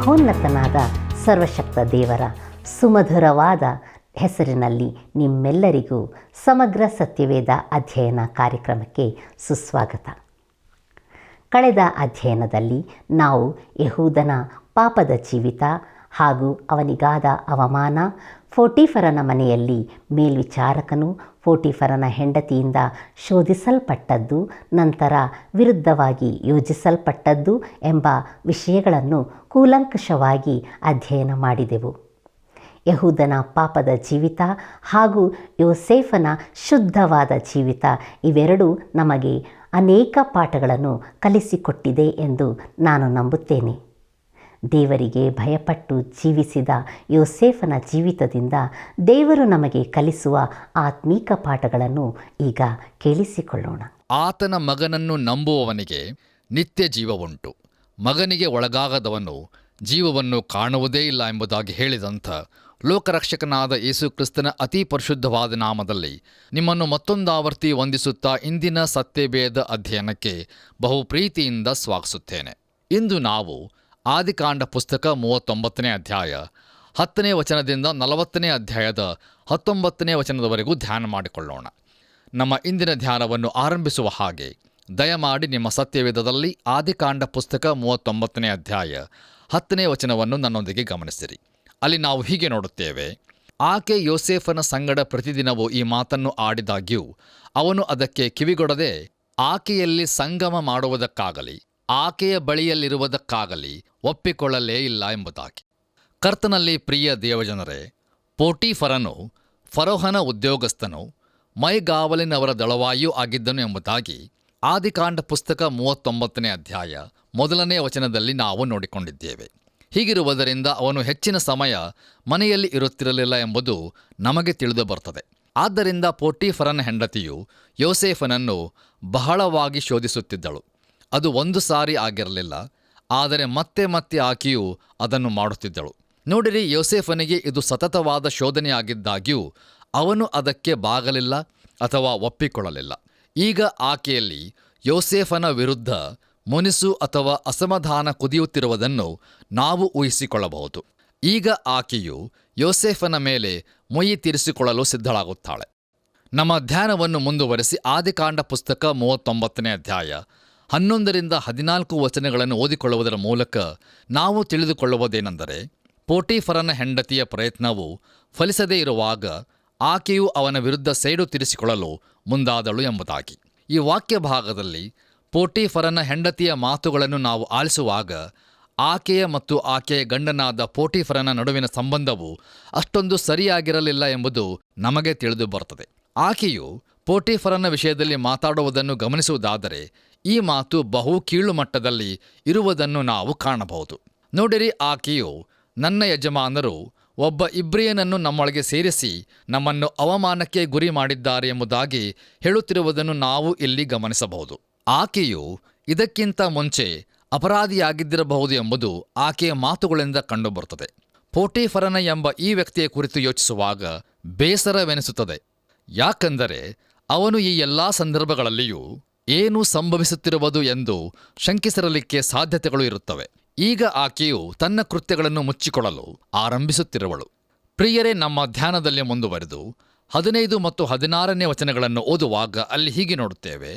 ಮಹೋನ್ನತನಾದ ಸರ್ವಶಕ್ತ ದೇವರ ಸುಮಧುರವಾದ ಹೆಸರಿನಲ್ಲಿ ನಿಮ್ಮೆಲ್ಲರಿಗೂ ಸಮಗ್ರ ಸತ್ಯವೇದ ಅಧ್ಯಯನ ಕಾರ್ಯಕ್ರಮಕ್ಕೆ ಸುಸ್ವಾಗತ. ಕಳೆದ ಅಧ್ಯಯನದಲ್ಲಿ ನಾವು ಯೆಹೂದನ ಪಾಪದ ಜೀವಿತ ಹಾಗೂ ಅವನಿಗಾದ ಅವಮಾನ, ಪೋಟೀಫರನ ಮನೆಯಲ್ಲಿ ಮೇಲ್ವಿಚಾರಕನು ಪೋಟೀಫರನ ಹೆಂಡತಿಯಿಂದ ಶೋಧಿಸಲ್ಪಟ್ಟದ್ದು, ನಂತರ ವಿರುದ್ಧವಾಗಿ ಯೋಜಿಸಲ್ಪಟ್ಟದ್ದು ಎಂಬ ವಿಷಯಗಳನ್ನು ಕೂಲಂಕಷವಾಗಿ ಅಧ್ಯಯನ ಮಾಡಿದೆವು. ಯೆಹೂದನ ಪಾಪದ ಜೀವಿತ ಹಾಗೂ ಯೋಸೇಫನ ಶುದ್ಧವಾದ ಜೀವಿತ ಇವೆರಡೂ ನಮಗೆ ಅನೇಕ ಪಾಠಗಳನ್ನು ಕಲಿಸಿಕೊಟ್ಟಿದೆ ಎಂದು ನಾನು ನಂಬುತ್ತೇನೆ. ದೇವರಿಗೆ ಭಯಪಟ್ಟು ಜೀವಿಸಿದ ಯೋಸೇಫನ ಜೀವಿತದಿಂದ ದೇವರು ನಮಗೆ ಕಲಿಸುವ ಆತ್ಮೀಕ ಪಾಠಗಳನ್ನು ಈಗ ಕೇಳಿಸಿಕೊಳ್ಳೋಣ. ಆತನ ಮಗನನ್ನು ನಂಬುವವನಿಗೆ ನಿತ್ಯ ಜೀವವುಂಟು, ಮಗನಿಗೆ ಒಳಗಾಗದವನು ಜೀವವನ್ನು ಕಾಣುವುದೇ ಇಲ್ಲ ಎಂಬುದಾಗಿ ಹೇಳಿದಂಥ ಲೋಕರಕ್ಷಕನಾದ ಯೇಸು ಕ್ರಿಸ್ತನ ಅತಿ ಪರಿಶುದ್ಧವಾದ ನಾಮದಲ್ಲಿ ನಿಮ್ಮನ್ನು ಮತ್ತೊಂದಾವರ್ತಿ ವಂದಿಸುತ್ತಾ ಇಂದಿನ ಸತ್ಯವೇದ ಅಧ್ಯಯನಕ್ಕೆ ಬಹು ಪ್ರೀತಿಯಿಂದ ಸ್ವಾಗತಿಸುತ್ತೇನೆ. ಇಂದು ನಾವು ಆದಿಕಾಂಡ ಪುಸ್ತಕ 39ನೇ ಅಧ್ಯಾಯ 10ನೇ ವಚನದಿಂದ 40ನೇ ಅಧ್ಯಾಯದ 19ನೇ ವಚನದವರೆಗೂ ಧ್ಯಾನ ಮಾಡಿಕೊಳ್ಳೋಣ. ನಮ್ಮ ಇಂದಿನ ಧ್ಯಾನವನ್ನು ಆರಂಭಿಸುವ ಹಾಗೆ ದಯಮಾಡಿ ನಿಮ್ಮ ಸತ್ಯವೇದದಲ್ಲಿ ಆದಿಕಾಂಡ ಪುಸ್ತಕ 39ನೇ ಅಧ್ಯಾಯ 10ನೇ ವಚನವನ್ನು ನನ್ನೊಂದಿಗೆ ಗಮನಿಸಿರಿ. ಅಲ್ಲಿ ನಾವು ಹೀಗೆ ನೋಡುತ್ತೇವೆ: ಆಕೆ ಯೋಸೇಫನ ಸಂಗಡ ಪ್ರತಿದಿನವೂ ಈ ಮಾತನ್ನು ಆಡಿದಾಗ್ಯೂ ಅವನು ಅದಕ್ಕೆ ಕಿವಿಗೊಡದೆ ಆಕೆಯಲ್ಲಿ ಸಂಗಮ ಮಾಡುವುದಕ್ಕಾಗಲಿ ಆಕೆಯ ಬಳಿಯಲ್ಲಿರುವುದಕ್ಕಾಗಲಿ ಒಪ್ಪಿಕೊಳ್ಳಲೇ ಇಲ್ಲ ಎಂಬುದಾಗಿ. ಕರ್ತನಲ್ಲಿ ಪ್ರಿಯ ದೇವಜನರೇ, ಪೋಟೀಫರನು ಫರೋಹನ ಉದ್ಯೋಗಸ್ಥನು, ಮೈಗಾವಲಿನವರ ದಳವಾಯೂ ಆಗಿದ್ದನು ಎಂಬುದಾಗಿ ಆದಿಕಾಂಡ ಪುಸ್ತಕ 39ನೇ ಅಧ್ಯಾಯ 1ನೇ ವಚನದಲ್ಲಿ ನಾವು ನೋಡಿಕೊಂಡಿದ್ದೇವೆ. ಹೀಗಿರುವುದರಿಂದ ಅವನು ಹೆಚ್ಚಿನ ಸಮಯ ಮನೆಯಲ್ಲಿ ಇರುತ್ತಿರಲಿಲ್ಲ ಎಂಬುದು ನಮಗೆ ತಿಳಿದು ಬರ್ತದೆ. ಆದ್ದರಿಂದ ಪೋಟೀಫರನ ಹೆಂಡತಿಯು ಯೋಸೇಫನನ್ನು ಬಹಳವಾಗಿ ಶೋಧಿಸುತ್ತಿದ್ದಳು. ಅದು ಒಂದು ಸಾರಿ ಆಗಿರಲಿಲ್ಲ, ಆದರೆ ಮತ್ತೆ ಮತ್ತೆ ಆಕೆಯು ಅದನ್ನು ಮಾಡುತ್ತಿದ್ದಳು. ನೋಡಿರಿ, ಯೋಸೇಫನಿಗೆ ಇದು ಸತತವಾದ ಶೋಧನೆಯಾಗಿದ್ದಾಗ್ಯೂ ಅವನು ಅದಕ್ಕೆ ಬಾಗಲಿಲ್ಲ ಅಥವಾ ಒಪ್ಪಿಕೊಳ್ಳಲಿಲ್ಲ. ಈಗ ಆಕೆಯಲ್ಲಿ ಯೋಸೇಫನ ವಿರುದ್ಧ ಮುನಿಸು ಅಥವಾ ಅಸಮಾಧಾನ ಕುದಿಯುತ್ತಿರುವುದನ್ನು ನಾವು ಊಹಿಸಿಕೊಳ್ಳಬಹುದು. ಈಗ ಆಕೆಯು ಯೋಸೇಫನ ಮೇಲೆ ಮೊಯಿ ತೀರಿಸಿಕೊಳ್ಳಲು ಸಿದ್ಧಳಾಗುತ್ತಾಳೆ. ನಮ್ಮ ಧ್ಯಾನವನ್ನು ಮುಂದುವರೆಸಿ ಆದಿಕಾಂಡ ಪುಸ್ತಕ 39ನೇ ಅಧ್ಯಾಯ 11ರಿಂದ 14 ವಚನಗಳನ್ನು ಓದಿಕೊಳ್ಳುವುದರ ಮೂಲಕ ನಾವು ತಿಳಿದುಕೊಳ್ಳುವುದೇನೆಂದರೆ, ಪೋಟೀಫರನ ಹೆಂಡತಿಯ ಪ್ರಯತ್ನವು ಫಲಿಸದೇ ಇರುವಾಗ ಆಕೆಯು ಅವನ ವಿರುದ್ಧ ಸೇಡು ತೀರಿಸಿಕೊಳ್ಳಲು ಮುಂದಾದಳು ಎಂಬುದಾಗಿ. ಈ ವಾಕ್ಯ ಭಾಗದಲ್ಲಿ ಪೋಟೀಫರನ ಹೆಂಡತಿಯ ಮಾತುಗಳನ್ನು ನಾವು ಆಲಿಸುವಾಗ ಆಕೆಯ ಮತ್ತು ಆಕೆಯ ಗಂಡನಾದ ಪೋಟೀಫರನ ನಡುವಿನ ಸಂಬಂಧವು ಅಷ್ಟೊಂದು ಸರಿಯಾಗಿರಲಿಲ್ಲ ಎಂಬುದು ನಮಗೆ ತಿಳಿದು ಬರುತ್ತದೆ. ಆಕೆಯು ಪೋಟೀಫರನ ವಿಷಯದಲ್ಲಿ ಮಾತಾಡುವುದನ್ನು ಗಮನಿಸುವುದಾದರೆ ಈ ಮಾತು ಬಹು ಕೀಳು ಮಟ್ಟದಲ್ಲಿ ಇರುವುದನ್ನು ನಾವು ಕಾಣಬಹುದು. ನೋಡಿರಿ, ಆಕೆಯು ನನ್ನ ಯಜಮಾನರು ಒಬ್ಬ ಇಬ್ರಿಯನನ್ನು ನಮ್ಮೊಳಗೆ ಸೇರಿಸಿ ನಮ್ಮನ್ನು ಅವಮಾನಕ್ಕೆ ಗುರಿ ಮಾಡಿದ್ದಾರೆ ಎಂಬುದಾಗಿ ಹೇಳುತ್ತಿರುವುದನ್ನು ನಾವು ಇಲ್ಲಿ ಗಮನಿಸಬಹುದು. ಆಕೆಯು ಇದಕ್ಕಿಂತ ಮುಂಚೆ ಅಪರಾಧಿಯಾಗಿದ್ದಿರಬಹುದು ಎಂಬುದು ಆಕೆಯ ಮಾತುಗಳಿಂದ ಕಂಡುಬರುತ್ತದೆ. ಪೋಟೀಫರನ ಎಂಬ ಈ ವ್ಯಕ್ತಿಯ ಕುರಿತು ಯೋಚಿಸುವಾಗ ಬೇಸರವೆನಿಸುತ್ತದೆ. ಯಾಕೆಂದರೆ ಅವನು ಈ ಎಲ್ಲ ಸಂದರ್ಭಗಳಲ್ಲಿಯೂ ಏನು ಸಂಭವಿಸುತ್ತಿರುವುದು ಎಂದು ಶಂಕಿಸಿರಲಿಕ್ಕೆ ಸಾಧ್ಯತೆಗಳು ಇರುತ್ತವೆ. ಈಗ ಆಕೆಯು ತನ್ನ ಕೃತ್ಯಗಳನ್ನು ಮುಚ್ಚಿಕೊಳ್ಳಲು ಆರಂಭಿಸುತ್ತಿರುವಳು. ಪ್ರಿಯರೇ, ನಮ್ಮ ಧ್ಯಾನದಲ್ಲಿ ಮುಂದುವರೆದು 15 ಮತ್ತು 16ನೇ ವಚನಗಳನ್ನು ಓದುವಾಗ ಅಲ್ಲಿ ಹೀಗೆ ನೋಡುತ್ತೇವೆ: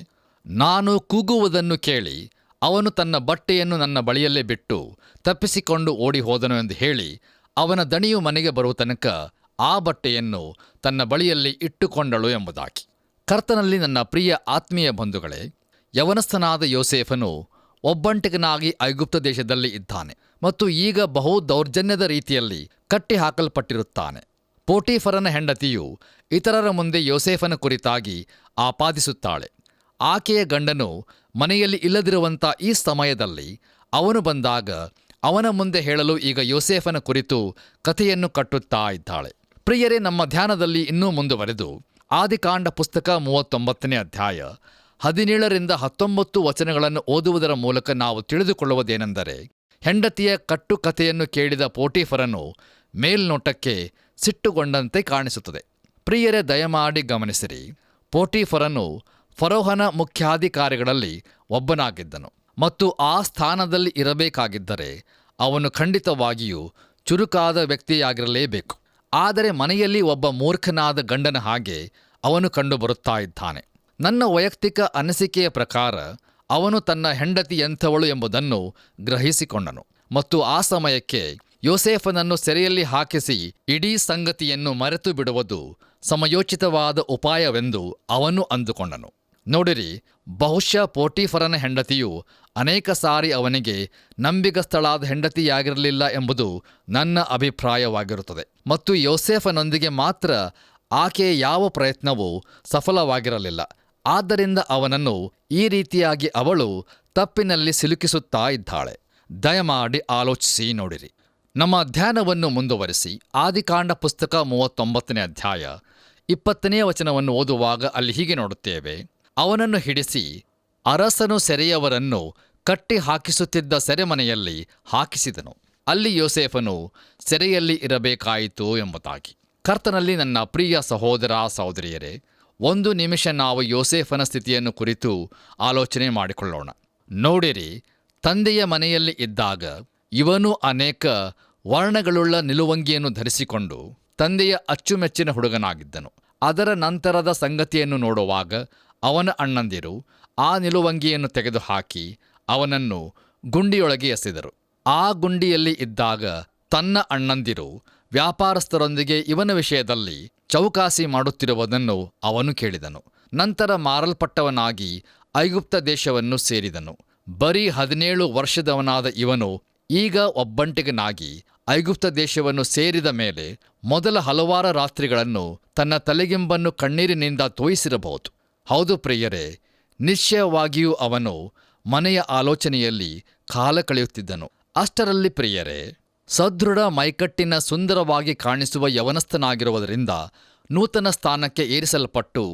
ನಾನು ಕೂಗುವುದನ್ನು ಕೇಳಿ ಅವನು ತನ್ನ ಬಟ್ಟೆಯನ್ನು ನನ್ನ ಬಳಿಯಲ್ಲೇ ಬಿಟ್ಟು ತಪ್ಪಿಸಿಕೊಂಡು ಓಡಿ ಹೋದನು ಎಂದು ಹೇಳಿ ಅವನ ದಣಿಯು ಮನೆಗೆ ಬರುವ ತನಕ ಆ ಬಟ್ಟೆಯನ್ನು ತನ್ನ ಬಳಿಯಲ್ಲಿ ಇಟ್ಟುಕೊಂಡಳು ಎಂಬುದಾಗಿ. ಕರ್ತನಲ್ಲಿ ನನ್ನ ಪ್ರಿಯ ಆತ್ಮೀಯ ಬಂಧುಗಳೇ, ಯವನಸ್ಥನಾದ ಯೋಸೇಫನು ಒಬ್ಬಂಟಿಗನಾಗಿ ಐಗುಪ್ತ ದೇಶದಲ್ಲಿ ಇದ್ದಾನೆ ಮತ್ತು ಈಗ ಬಹು ದೌರ್ಜನ್ಯದ ರೀತಿಯಲ್ಲಿ ಕಟ್ಟಿ ಹಾಕಲ್ಪಟ್ಟಿರುತ್ತಾನೆ. ಪೋಟೀಫರನ ಹೆಂಡತಿಯು ಇತರರ ಮುಂದೆ ಯೋಸೇಫನ ಕುರಿತಾಗಿ ಆಪಾದಿಸುತ್ತಾಳೆ. ಆಕೆಯ ಗಂಡನು ಮನೆಯಲ್ಲಿ ಇಲ್ಲದಿರುವಂಥ ಈ ಸಮಯದಲ್ಲಿ ಅವನು ಬಂದಾಗ ಅವನ ಮುಂದೆ ಹೇಳಲು ಈಗ ಯೋಸೇಫನ ಕುರಿತು ಕಥೆಯನ್ನು ಕಟ್ಟುತ್ತಾ ಇದ್ದಾಳೆ. ಪ್ರಿಯರೇ, ನಮ್ಮ ಧ್ಯಾನದಲ್ಲಿ ಇನ್ನೂ ಮುಂದುವರೆದು ಆದಿಕಾಂಡ ಪುಸ್ತಕ 39ನೇ ಅಧ್ಯಾಯ 17ರಿಂದ 19 ವಚನಗಳನ್ನು ಓದುವುದರ ಮೂಲಕ ನಾವು ತಿಳಿದುಕೊಳ್ಳುವುದೇನೆಂದರೆ, ಹೆಂಡತಿಯ ಕಟ್ಟುಕಥೆಯನ್ನು ಕೇಳಿದ ಪೋಟೀಫರನು ಮೇಲ್ನೋಟಕ್ಕೆ ಸಿಟ್ಟುಗೊಂಡಂತೆ ಕಾಣಿಸುತ್ತದೆ. ಪ್ರಿಯರೇ, ದಯಮಾಡಿ ಗಮನಿಸಿರಿ. ಪೋಟೀಫರನು ಫರೋಹನ ಮುಖ್ಯಾಧಿಕಾರಿಗಳಲ್ಲಿ ಒಬ್ಬನಾಗಿದ್ದನು ಮತ್ತು ಆ ಸ್ಥಾನದಲ್ಲಿ ಇರಬೇಕಾಗಿದ್ದರೆ ಅವನು ಖಂಡಿತವಾಗಿಯೂ ಚುರುಕಾದ ವ್ಯಕ್ತಿಯಾಗಿರಲೇಬೇಕು. ಆದರೆ ಮನೆಯಲ್ಲಿ ಒಬ್ಬ ಮೂರ್ಖನಾದ ಗಂಡನ ಹಾಗೆ ಅವನು ಕಂಡುಬರುತ್ತಾ ಇದ್ದಾನೆ. ನನ್ನ ವೈಯಕ್ತಿಕ ಅನಿಸಿಕೆಯ ಪ್ರಕಾರ ಅವನು ತನ್ನ ಹೆಂಡತಿ ಎಂಥವಳು ಎಂಬುದನ್ನು ಗ್ರಹಿಸಿಕೊಂಡನು ಮತ್ತು ಆ ಸಮಯಕ್ಕೆ ಯೋಸೇಫನನ್ನು ಸೆರೆಯಲ್ಲಿ ಹಾಕಿಸಿ ಇಡೀ ಸಂಗತಿಯನ್ನು ಮರೆತು ಬಿಡುವುದು ಸಮಯೋಚಿತವಾದ ಉಪಾಯವೆಂದು ಅವನು ಅಂದುಕೊಂಡನು. ನೋಡಿರಿ, ಬಹುಶಃ ಪೋಟಿಫರನ ಹೆಂಡತಿಯು ಅನೇಕ ಸಾರಿ ಅವನಿಗೆ ನಂಬಿಗಸ್ತಳಾದ ಹೆಂಡತಿಯಾಗಿರಲಿಲ್ಲ ಎಂಬುದು ನನ್ನ ಅಭಿಪ್ರಾಯವಾಗಿರುತ್ತದೆ ಮತ್ತು ಯೋಸೇಫನೊಂದಿಗೆ ಮಾತ್ರ ಆಕೆಯ ಯಾವ ಪ್ರಯತ್ನವೂ ಸಫಲವಾಗಿರಲಿಲ್ಲ. ಆದ್ದರಿಂದ ಅವನನ್ನು ಈ ರೀತಿಯಾಗಿ ಅವಳು ತಪ್ಪಿನಲ್ಲಿ ಸಿಲುಕಿಸುತ್ತಾ ಇದ್ದಾಳೆ. ದಯಮಾಡಿ ಆಲೋಚಿಸಿ ನೋಡಿರಿ. ನಮ್ಮ ಧ್ಯಾನವನ್ನು ಮುಂದುವರಿಸಿ ಆದಿಕಾಂಡ ಪುಸ್ತಕ 39ನೇ ಅಧ್ಯಾಯ 20ನೇ ವಚನವನ್ನು ಓದುವಾಗ ಅಲ್ಲಿ ಹೀಗೆ ನೋಡುತ್ತೇವೆ. ಅವನನ್ನು ಹಿಡಿಸಿ ಅರಸನು ಸೆರೆಯವರನ್ನು ಕಟ್ಟಿ ಹಾಕಿಸುತ್ತಿದ್ದ ಸೆರೆಮನೆಯಲ್ಲಿ ಹಾಕಿಸಿದನು. ಅಲ್ಲಿ ಯೋಸೇಫನು ಸೆರೆಯಲ್ಲಿ ಇರಬೇಕಾಯಿತು ಎಂಬುದಾಗಿ. ಕರ್ತನಲ್ಲಿ ನನ್ನ ಪ್ರಿಯ ಸಹೋದರ ಸಹೋದರಿಯರೇ, ಒಂದು ನಿಮಿಷ ನಾವು ಯೋಸೇಫನ ಸ್ಥಿತಿಯನ್ನು ಕುರಿತು ಆಲೋಚನೆ ಮಾಡಿಕೊಳ್ಳೋಣ. ನೋಡಿರಿ, ತಂದೆಯ ಮನೆಯಲ್ಲಿ ಇದ್ದಾಗ ಇವನು ಅನೇಕ ವರ್ಣಗಳುಳ್ಳ ನಿಲುವಂಗಿಯನ್ನು ಧರಿಸಿಕೊಂಡು ತಂದೆಯ ಅಚ್ಚುಮೆಚ್ಚಿನ ಹುಡುಗನಾಗಿದ್ದನು. ಅದರ ನಂತರದ ಸಂಗತಿಯನ್ನು ನೋಡುವಾಗ ಅವನ ಅಣ್ಣಂದಿರು ಆ ನಿಲುವಂಗಿಯನ್ನು ತೆಗೆದುಹಾಕಿ ಅವನನ್ನು ಗುಂಡಿಯೊಳಗೆ ಎಸೆದರು. ಆ ಗುಂಡಿಯಲ್ಲಿ ಇದ್ದಾಗ ತನ್ನ ಅಣ್ಣಂದಿರು ವ್ಯಾಪಾರಸ್ಥರೊಂದಿಗೆ ಇವನ ವಿಷಯದಲ್ಲಿ ಚೌಕಾಸಿ ಮಾಡುತ್ತಿರುವುದನ್ನು ಅವನು ಕೇಳಿದನು. ನಂತರ ಮಾರಲ್ಪಟ್ಟವನಾಗಿ ಐಗುಪ್ತ ದೇಶವನ್ನು ಸೇರಿದನು. ಬರೀ 17 ವರ್ಷದವನಾದ ಇವನು ಈಗ ಒಬ್ಬಂಟಿಗನಾಗಿ ಐಗುಪ್ತ ದೇಶವನ್ನು ಸೇರಿದ ಮೇಲೆ ಮೊದಲ ಹಲವಾರು ರಾತ್ರಿಗಳನ್ನು ತನ್ನ ತಲೆಗಿಂಬನ್ನು ಕಣ್ಣೀರಿನಿಂದ ತೋಯಿಸಿರಬಹುದು. ಹೌದು ಪ್ರಿಯರೇ, ನಿಶ್ಚಯವಾಗಿಯೂ ಅವನು ಮನೆಯ ಆಲೋಚನೆಯಲ್ಲಿ ಕಾಲ ಕಳೆಯುತ್ತಿದ್ದನು. ಅಷ್ಟರಲ್ಲಿ ಪ್ರಿಯರೇ, ಸದೃಢ ಮೈಕಟ್ಟಿನ ಸುಂದರವಾಗಿ ಕಾಣಿಸುವ ಯವನಸ್ಥನಾಗಿರುವುದರಿಂದ ನೂತನ ಸ್ಥಾನಕ್ಕೆ ಏರಿಸಲ್ಪಟ್ಟು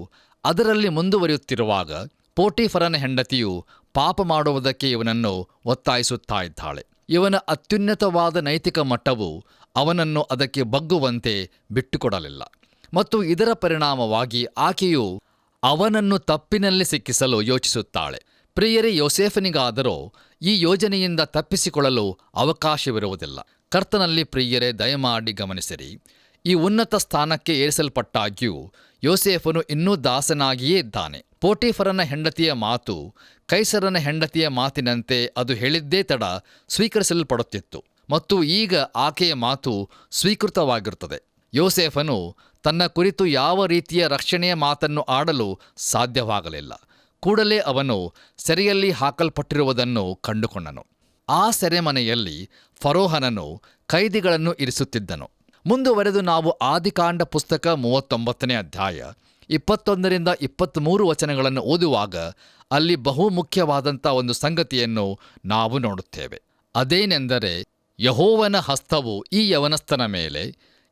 ಅದರಲ್ಲಿ ಮುಂದುವರಿಯುತ್ತಿರುವಾಗ ಪೋಟಿಫರನ ಹೆಂಡತಿಯು ಪಾಪ ಮಾಡುವುದಕ್ಕೆ ಇವನನ್ನು ಒತ್ತಾಯಿಸುತ್ತಾ ಇದ್ದಾಳೆ. ಇವನ ಅತ್ಯುನ್ನತವಾದ ನೈತಿಕ ಮಟ್ಟವು ಅವನನ್ನು ಅದಕ್ಕೆ ಬಗ್ಗುವಂತೆ ಬಿಟ್ಟುಕೊಡಲಿಲ್ಲ ಮತ್ತು ಇದರ ಪರಿಣಾಮವಾಗಿ ಆಕೆಯು ಅವನನ್ನು ತಪ್ಪಿನಲ್ಲಿ ಸಿಕ್ಕಿಸಲು ಯೋಚಿಸುತ್ತಾಳೆ. ಪ್ರಿಯರೇ, ಯೋಸೇಫನಿಗಾದರೋ ಈ ಯೋಜನೆಯಿಂದ ತಪ್ಪಿಸಿಕೊಳ್ಳಲು ಅವಕಾಶವಿರುವುದಿಲ್ಲ. ಕರ್ತನಲ್ಲಿ ಪ್ರಿಯರೇ, ದಯಮಾಡಿ ಗಮನಿಸಿರಿ. ಈ ಉನ್ನತ ಸ್ಥಾನಕ್ಕೆ ಏರಿಸಲ್ಪಟ್ಟಾಗ್ಯೂ ಯೋಸೇಫನು ಇನ್ನೂ ದಾಸನಾಗಿಯೇ ಇದ್ದಾನೆ. ಪೋಟಿಫರನ ಹೆಂಡತಿಯ ಮಾತು ಕೈಸರನ ಹೆಂಡತಿಯ ಮಾತಿನಂತೆ ಅದು ಹೇಳಿದ್ದೇ ತಡ ಸ್ವೀಕರಿಸಲ್ಪಡುತ್ತಿತ್ತು ಮತ್ತು ಈಗ ಆಕೆಯ ಮಾತು ಸ್ವೀಕೃತವಾಗಿರುತ್ತದೆ. ಯೋಸೇಫನು ತನ್ನ ಕುರಿತು ಯಾವ ರೀತಿಯ ರಕ್ಷಣೆಯ ಮಾತನ್ನು ಆಡಲು ಸಾಧ್ಯವಾಗಲಿಲ್ಲ. ಕೂಡಲೇ ಅವನು ಸೆರೆಯಲ್ಲಿ ಹಾಕಲ್ಪಟ್ಟಿರುವುದನ್ನು ಕಂಡುಕೊಂಡನು. ಆ ಸೆರೆಮನೆಯಲ್ಲಿ ಫರೋಹನನು ಕೈದಿಗಳನ್ನು ಇರಿಸುತ್ತಿದ್ದನು. ಮುಂದುವರೆದು ನಾವು ಆದಿಕಾಂಡ ಪುಸ್ತಕ 39ನೇ ಅಧ್ಯಾಯ 21ರಿಂದ 23 ವಚನಗಳನ್ನು ಓದುವಾಗ ಅಲ್ಲಿ ಬಹುಮುಖ್ಯವಾದಂಥ ಒಂದು ಸಂಗತಿಯನ್ನು ನಾವು ನೋಡುತ್ತೇವೆ. ಅದೇನೆಂದರೆ, ಯೆಹೋವನ ಹಸ್ತವು ಈ ಯವನಸ್ಥನ ಮೇಲೆ,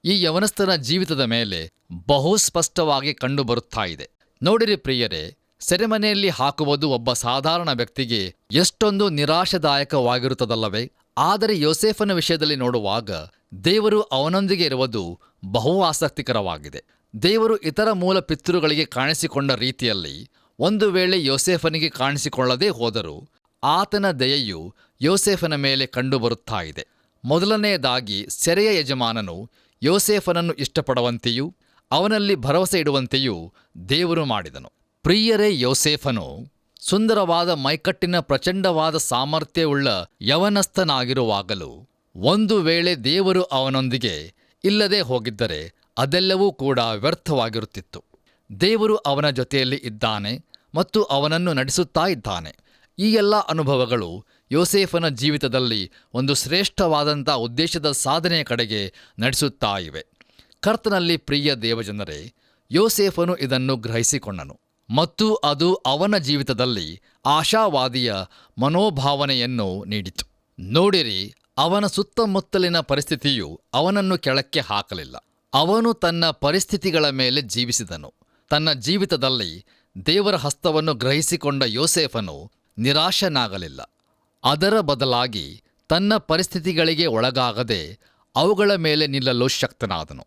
ಈ ಯವನಸ್ಥನ ಜೀವಿತದ ಮೇಲೆ ಬಹು ಸ್ಪಷ್ಟವಾಗಿ ಕಂಡುಬರುತ್ತಾ ಇದೆ. ನೋಡಿರಿ ಪ್ರಿಯರೇ, ಸೆರೆಮನೆಯಲ್ಲಿ ಹಾಕುವುದು ಒಬ್ಬ ಸಾಧಾರಣ ವ್ಯಕ್ತಿಗೆ ಎಷ್ಟೊಂದು ನಿರಾಶಾದಾಯಕವಾಗಿರುತ್ತದಲ್ಲವೇ? ಆದರೆ ಯೋಸೇಫನ ವಿಷಯದಲ್ಲಿ ನೋಡುವಾಗ ದೇವರು ಅವನೊಂದಿಗೆ ಇರುವುದು ಬಹು ಆಸಕ್ತಿಕರವಾಗಿದೆ. ದೇವರು ಇತರ ಮೂಲ ಪಿತೃಗಳಿಗೆ ಕಾಣಿಸಿಕೊಂಡ ರೀತಿಯಲ್ಲಿ ಒಂದು ವೇಳೆ ಯೋಸೇಫನಿಗೆ ಕಾಣಿಸಿಕೊಳ್ಳದೇ ಹೋದರೂ ಆತನ ದಯೆಯು ಯೋಸೇಫನ ಮೇಲೆ ಕಂಡುಬರುತ್ತಾ ಇದೆ. ಮೊದಲನೆಯದಾಗಿ, ಸೆರೆಯ ಯಜಮಾನನು ಯೋಸೇಫನನ್ನು ಇಷ್ಟಪಡುವಂತೆಯೂ ಅವನಲ್ಲಿ ಭರವಸೆ ಇಡುವಂತೆಯೂ ದೇವರು ಮಾಡಿದನು. ಪ್ರಿಯರೇ, ಯೋಸೇಫನು ಸುಂದರವಾದ ಮೈಕಟ್ಟಿನ ಪ್ರಚಂಡವಾದ ಸಾಮರ್ಥ್ಯವುಳ್ಳ ಯವನಸ್ಥನಾಗಿರುವಾಗಲೂ ಒಂದು ವೇಳೆ ದೇವರು ಅವನೊಂದಿಗೆ ಇಲ್ಲದೆ ಹೋಗಿದ್ದರೆ ಅದೆಲ್ಲವೂ ಕೂಡ ವ್ಯರ್ಥವಾಗಿರುತ್ತಿತ್ತು. ದೇವರು ಅವನ ಜೊತೆಯಲ್ಲಿ ಇದ್ದಾನೆ ಮತ್ತು ಅವನನ್ನು ನಡೆಸುತ್ತಾ ಇದ್ದಾನೆ. ಈ ಎಲ್ಲ ಅನುಭವಗಳು ಯೋಸೇಫನ ಜೀವಿತದಲ್ಲಿ ಒಂದು ಶ್ರೇಷ್ಠವಾದಂಥ ಉದ್ದೇಶದ ಸಾಧನೆಯ ಕಡೆಗೆ ನಡೆಸುತ್ತಾ ಇವೆ. ಕರ್ತನಲ್ಲಿ ಪ್ರಿಯ ದೇವಜನರೇ, ಯೋಸೇಫನು ಇದನ್ನು ಗ್ರಹಿಸಿಕೊಂಡನು ಮತ್ತು ಅದು ಅವನ ಜೀವಿತದಲ್ಲಿ ಆಶಾವಾದಿಯ ಮನೋಭಾವನೆಯನ್ನು ನೀಡಿತು. ನೋಡಿರಿ, ಅವನ ಸುತ್ತಮುತ್ತಲಿನ ಪರಿಸ್ಥಿತಿಯು ಅವನನ್ನು ಕೆಳಕ್ಕೆ ಹಾಕಲಿಲ್ಲ. ಅವನು ತನ್ನ ಪರಿಸ್ಥಿತಿಗಳ ಮೇಲೆ ಜೀವಿಸಿದನು. ತನ್ನ ಜೀವಿತದಲ್ಲಿ ದೇವರ ಹಸ್ತವನ್ನು ಗ್ರಹಿಸಿಕೊಂಡ ಯೋಸೇಫನು ನಿರಾಶನಾಗಲಿಲ್ಲ. ಅದರ ಬದಲಾಗಿ ತನ್ನ ಪರಿಸ್ಥಿತಿಗಳಿಗೆ ಒಳಗಾಗದೆ ಅವುಗಳ ಮೇಲೆ ನಿಲ್ಲಲು ಶಕ್ತನಾದನು.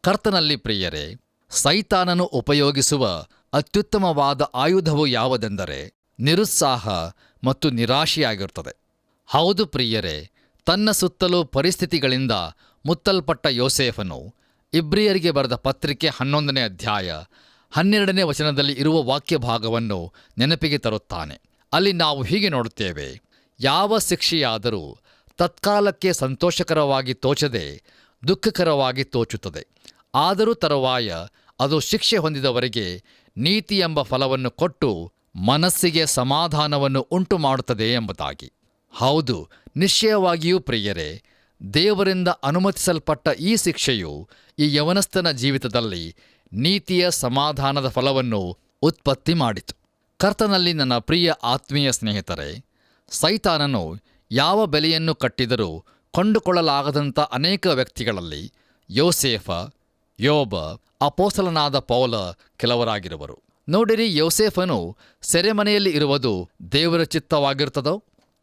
ಕರ್ತನಲ್ಲಿ ಪ್ರಿಯರೇ, ಸೈತಾನನು ಉಪಯೋಗಿಸುವ ಅತ್ಯುತ್ತಮವಾದ ಆಯುಧವು ಯಾವುದೆಂದರೆ ನಿರುತ್ಸಾಹ ಮತ್ತು ನಿರಾಶೆಯಾಗಿರುತ್ತದೆ. ಹೌದು ಪ್ರಿಯರೇ, ತನ್ನ ಸುತ್ತಲೂ ಪರಿಸ್ಥಿತಿಗಳಿಂದ ಮುತ್ತಲ್ಪಟ್ಟ ಯೋಸೇಫನು ಇಬ್ರಿಯರಿಗೆ ಬರೆದ ಪತ್ರಿಕೆ 11ನೇ ಅಧ್ಯಾಯ 12ನೇ ವಚನದಲ್ಲಿ ಇರುವ ವಾಕ್ಯ ಭಾಗವನ್ನು ನೆನಪಿಗೆ ತರುತ್ತಾನೆ. ಅಲ್ಲಿ ನಾವು ಹೀಗೆ ನೋಡುತ್ತೇವೆ: ಯಾವ ಶಿಕ್ಷೆಯಾದರೂ ತತ್ಕಾಲಕ್ಕೆ ಸಂತೋಷಕರವಾಗಿ ತೋಚದೆ ದುಃಖಕರವಾಗಿ ತೋಚುತ್ತದೆ, ಆದರೂ ತರುವಾಯ ಅದು ಶಿಕ್ಷೆ ಹೊಂದಿದವರಿಗೆ ನೀತಿ ಎಂಬ ಫಲವನ್ನು ಕೊಟ್ಟು ಮನಸ್ಸಿಗೆ ಸಮಾಧಾನವನ್ನು ಉಂಟು ಮಾಡುತ್ತದೆ ಎಂಬುದಾಗಿ. ಹೌದು, ನಿಶ್ಚಯವಾಗಿಯೂ ಪ್ರಿಯರೇ, ದೇವರಿಂದ ಅನುಮತಿಸಲ್ಪಟ್ಟ ಈ ಶಿಕ್ಷೆಯು ಈ ಯವನಸ್ಥನ ಜೀವಿತದಲ್ಲಿ ನೀತಿಯ ಸಮಾಧಾನದ ಫಲವನ್ನು ಉತ್ಪತ್ತಿ ಮಾಡಿತು. ಕರ್ತನಲ್ಲಿ ನನ್ನ ಪ್ರಿಯ ಆತ್ಮೀಯ ಸ್ನೇಹಿತರೆ, ಸೈತಾನನು ಯಾವ ಬೆಲೆಯನ್ನು ಕಟ್ಟಿದರೂ ಕೊಂಡುಕೊಳ್ಳಲಾಗದಂಥ ಅನೇಕ ವ್ಯಕ್ತಿಗಳಲ್ಲಿ ಯೋಸೇಫ, ಯೋಬ, ಅಪೊಸ್ತಲನಾದ ಪೌಲ ಕೆಲವರಾಗಿರುವರು. ನೋಡಿರಿ, ಯೋಸೇಫನು ಸೆರೆಮನೆಯಲ್ಲಿ ಇರುವುದು ದೇವರ ಚಿತ್ತವಾಗಿರುತ್ತದೋ?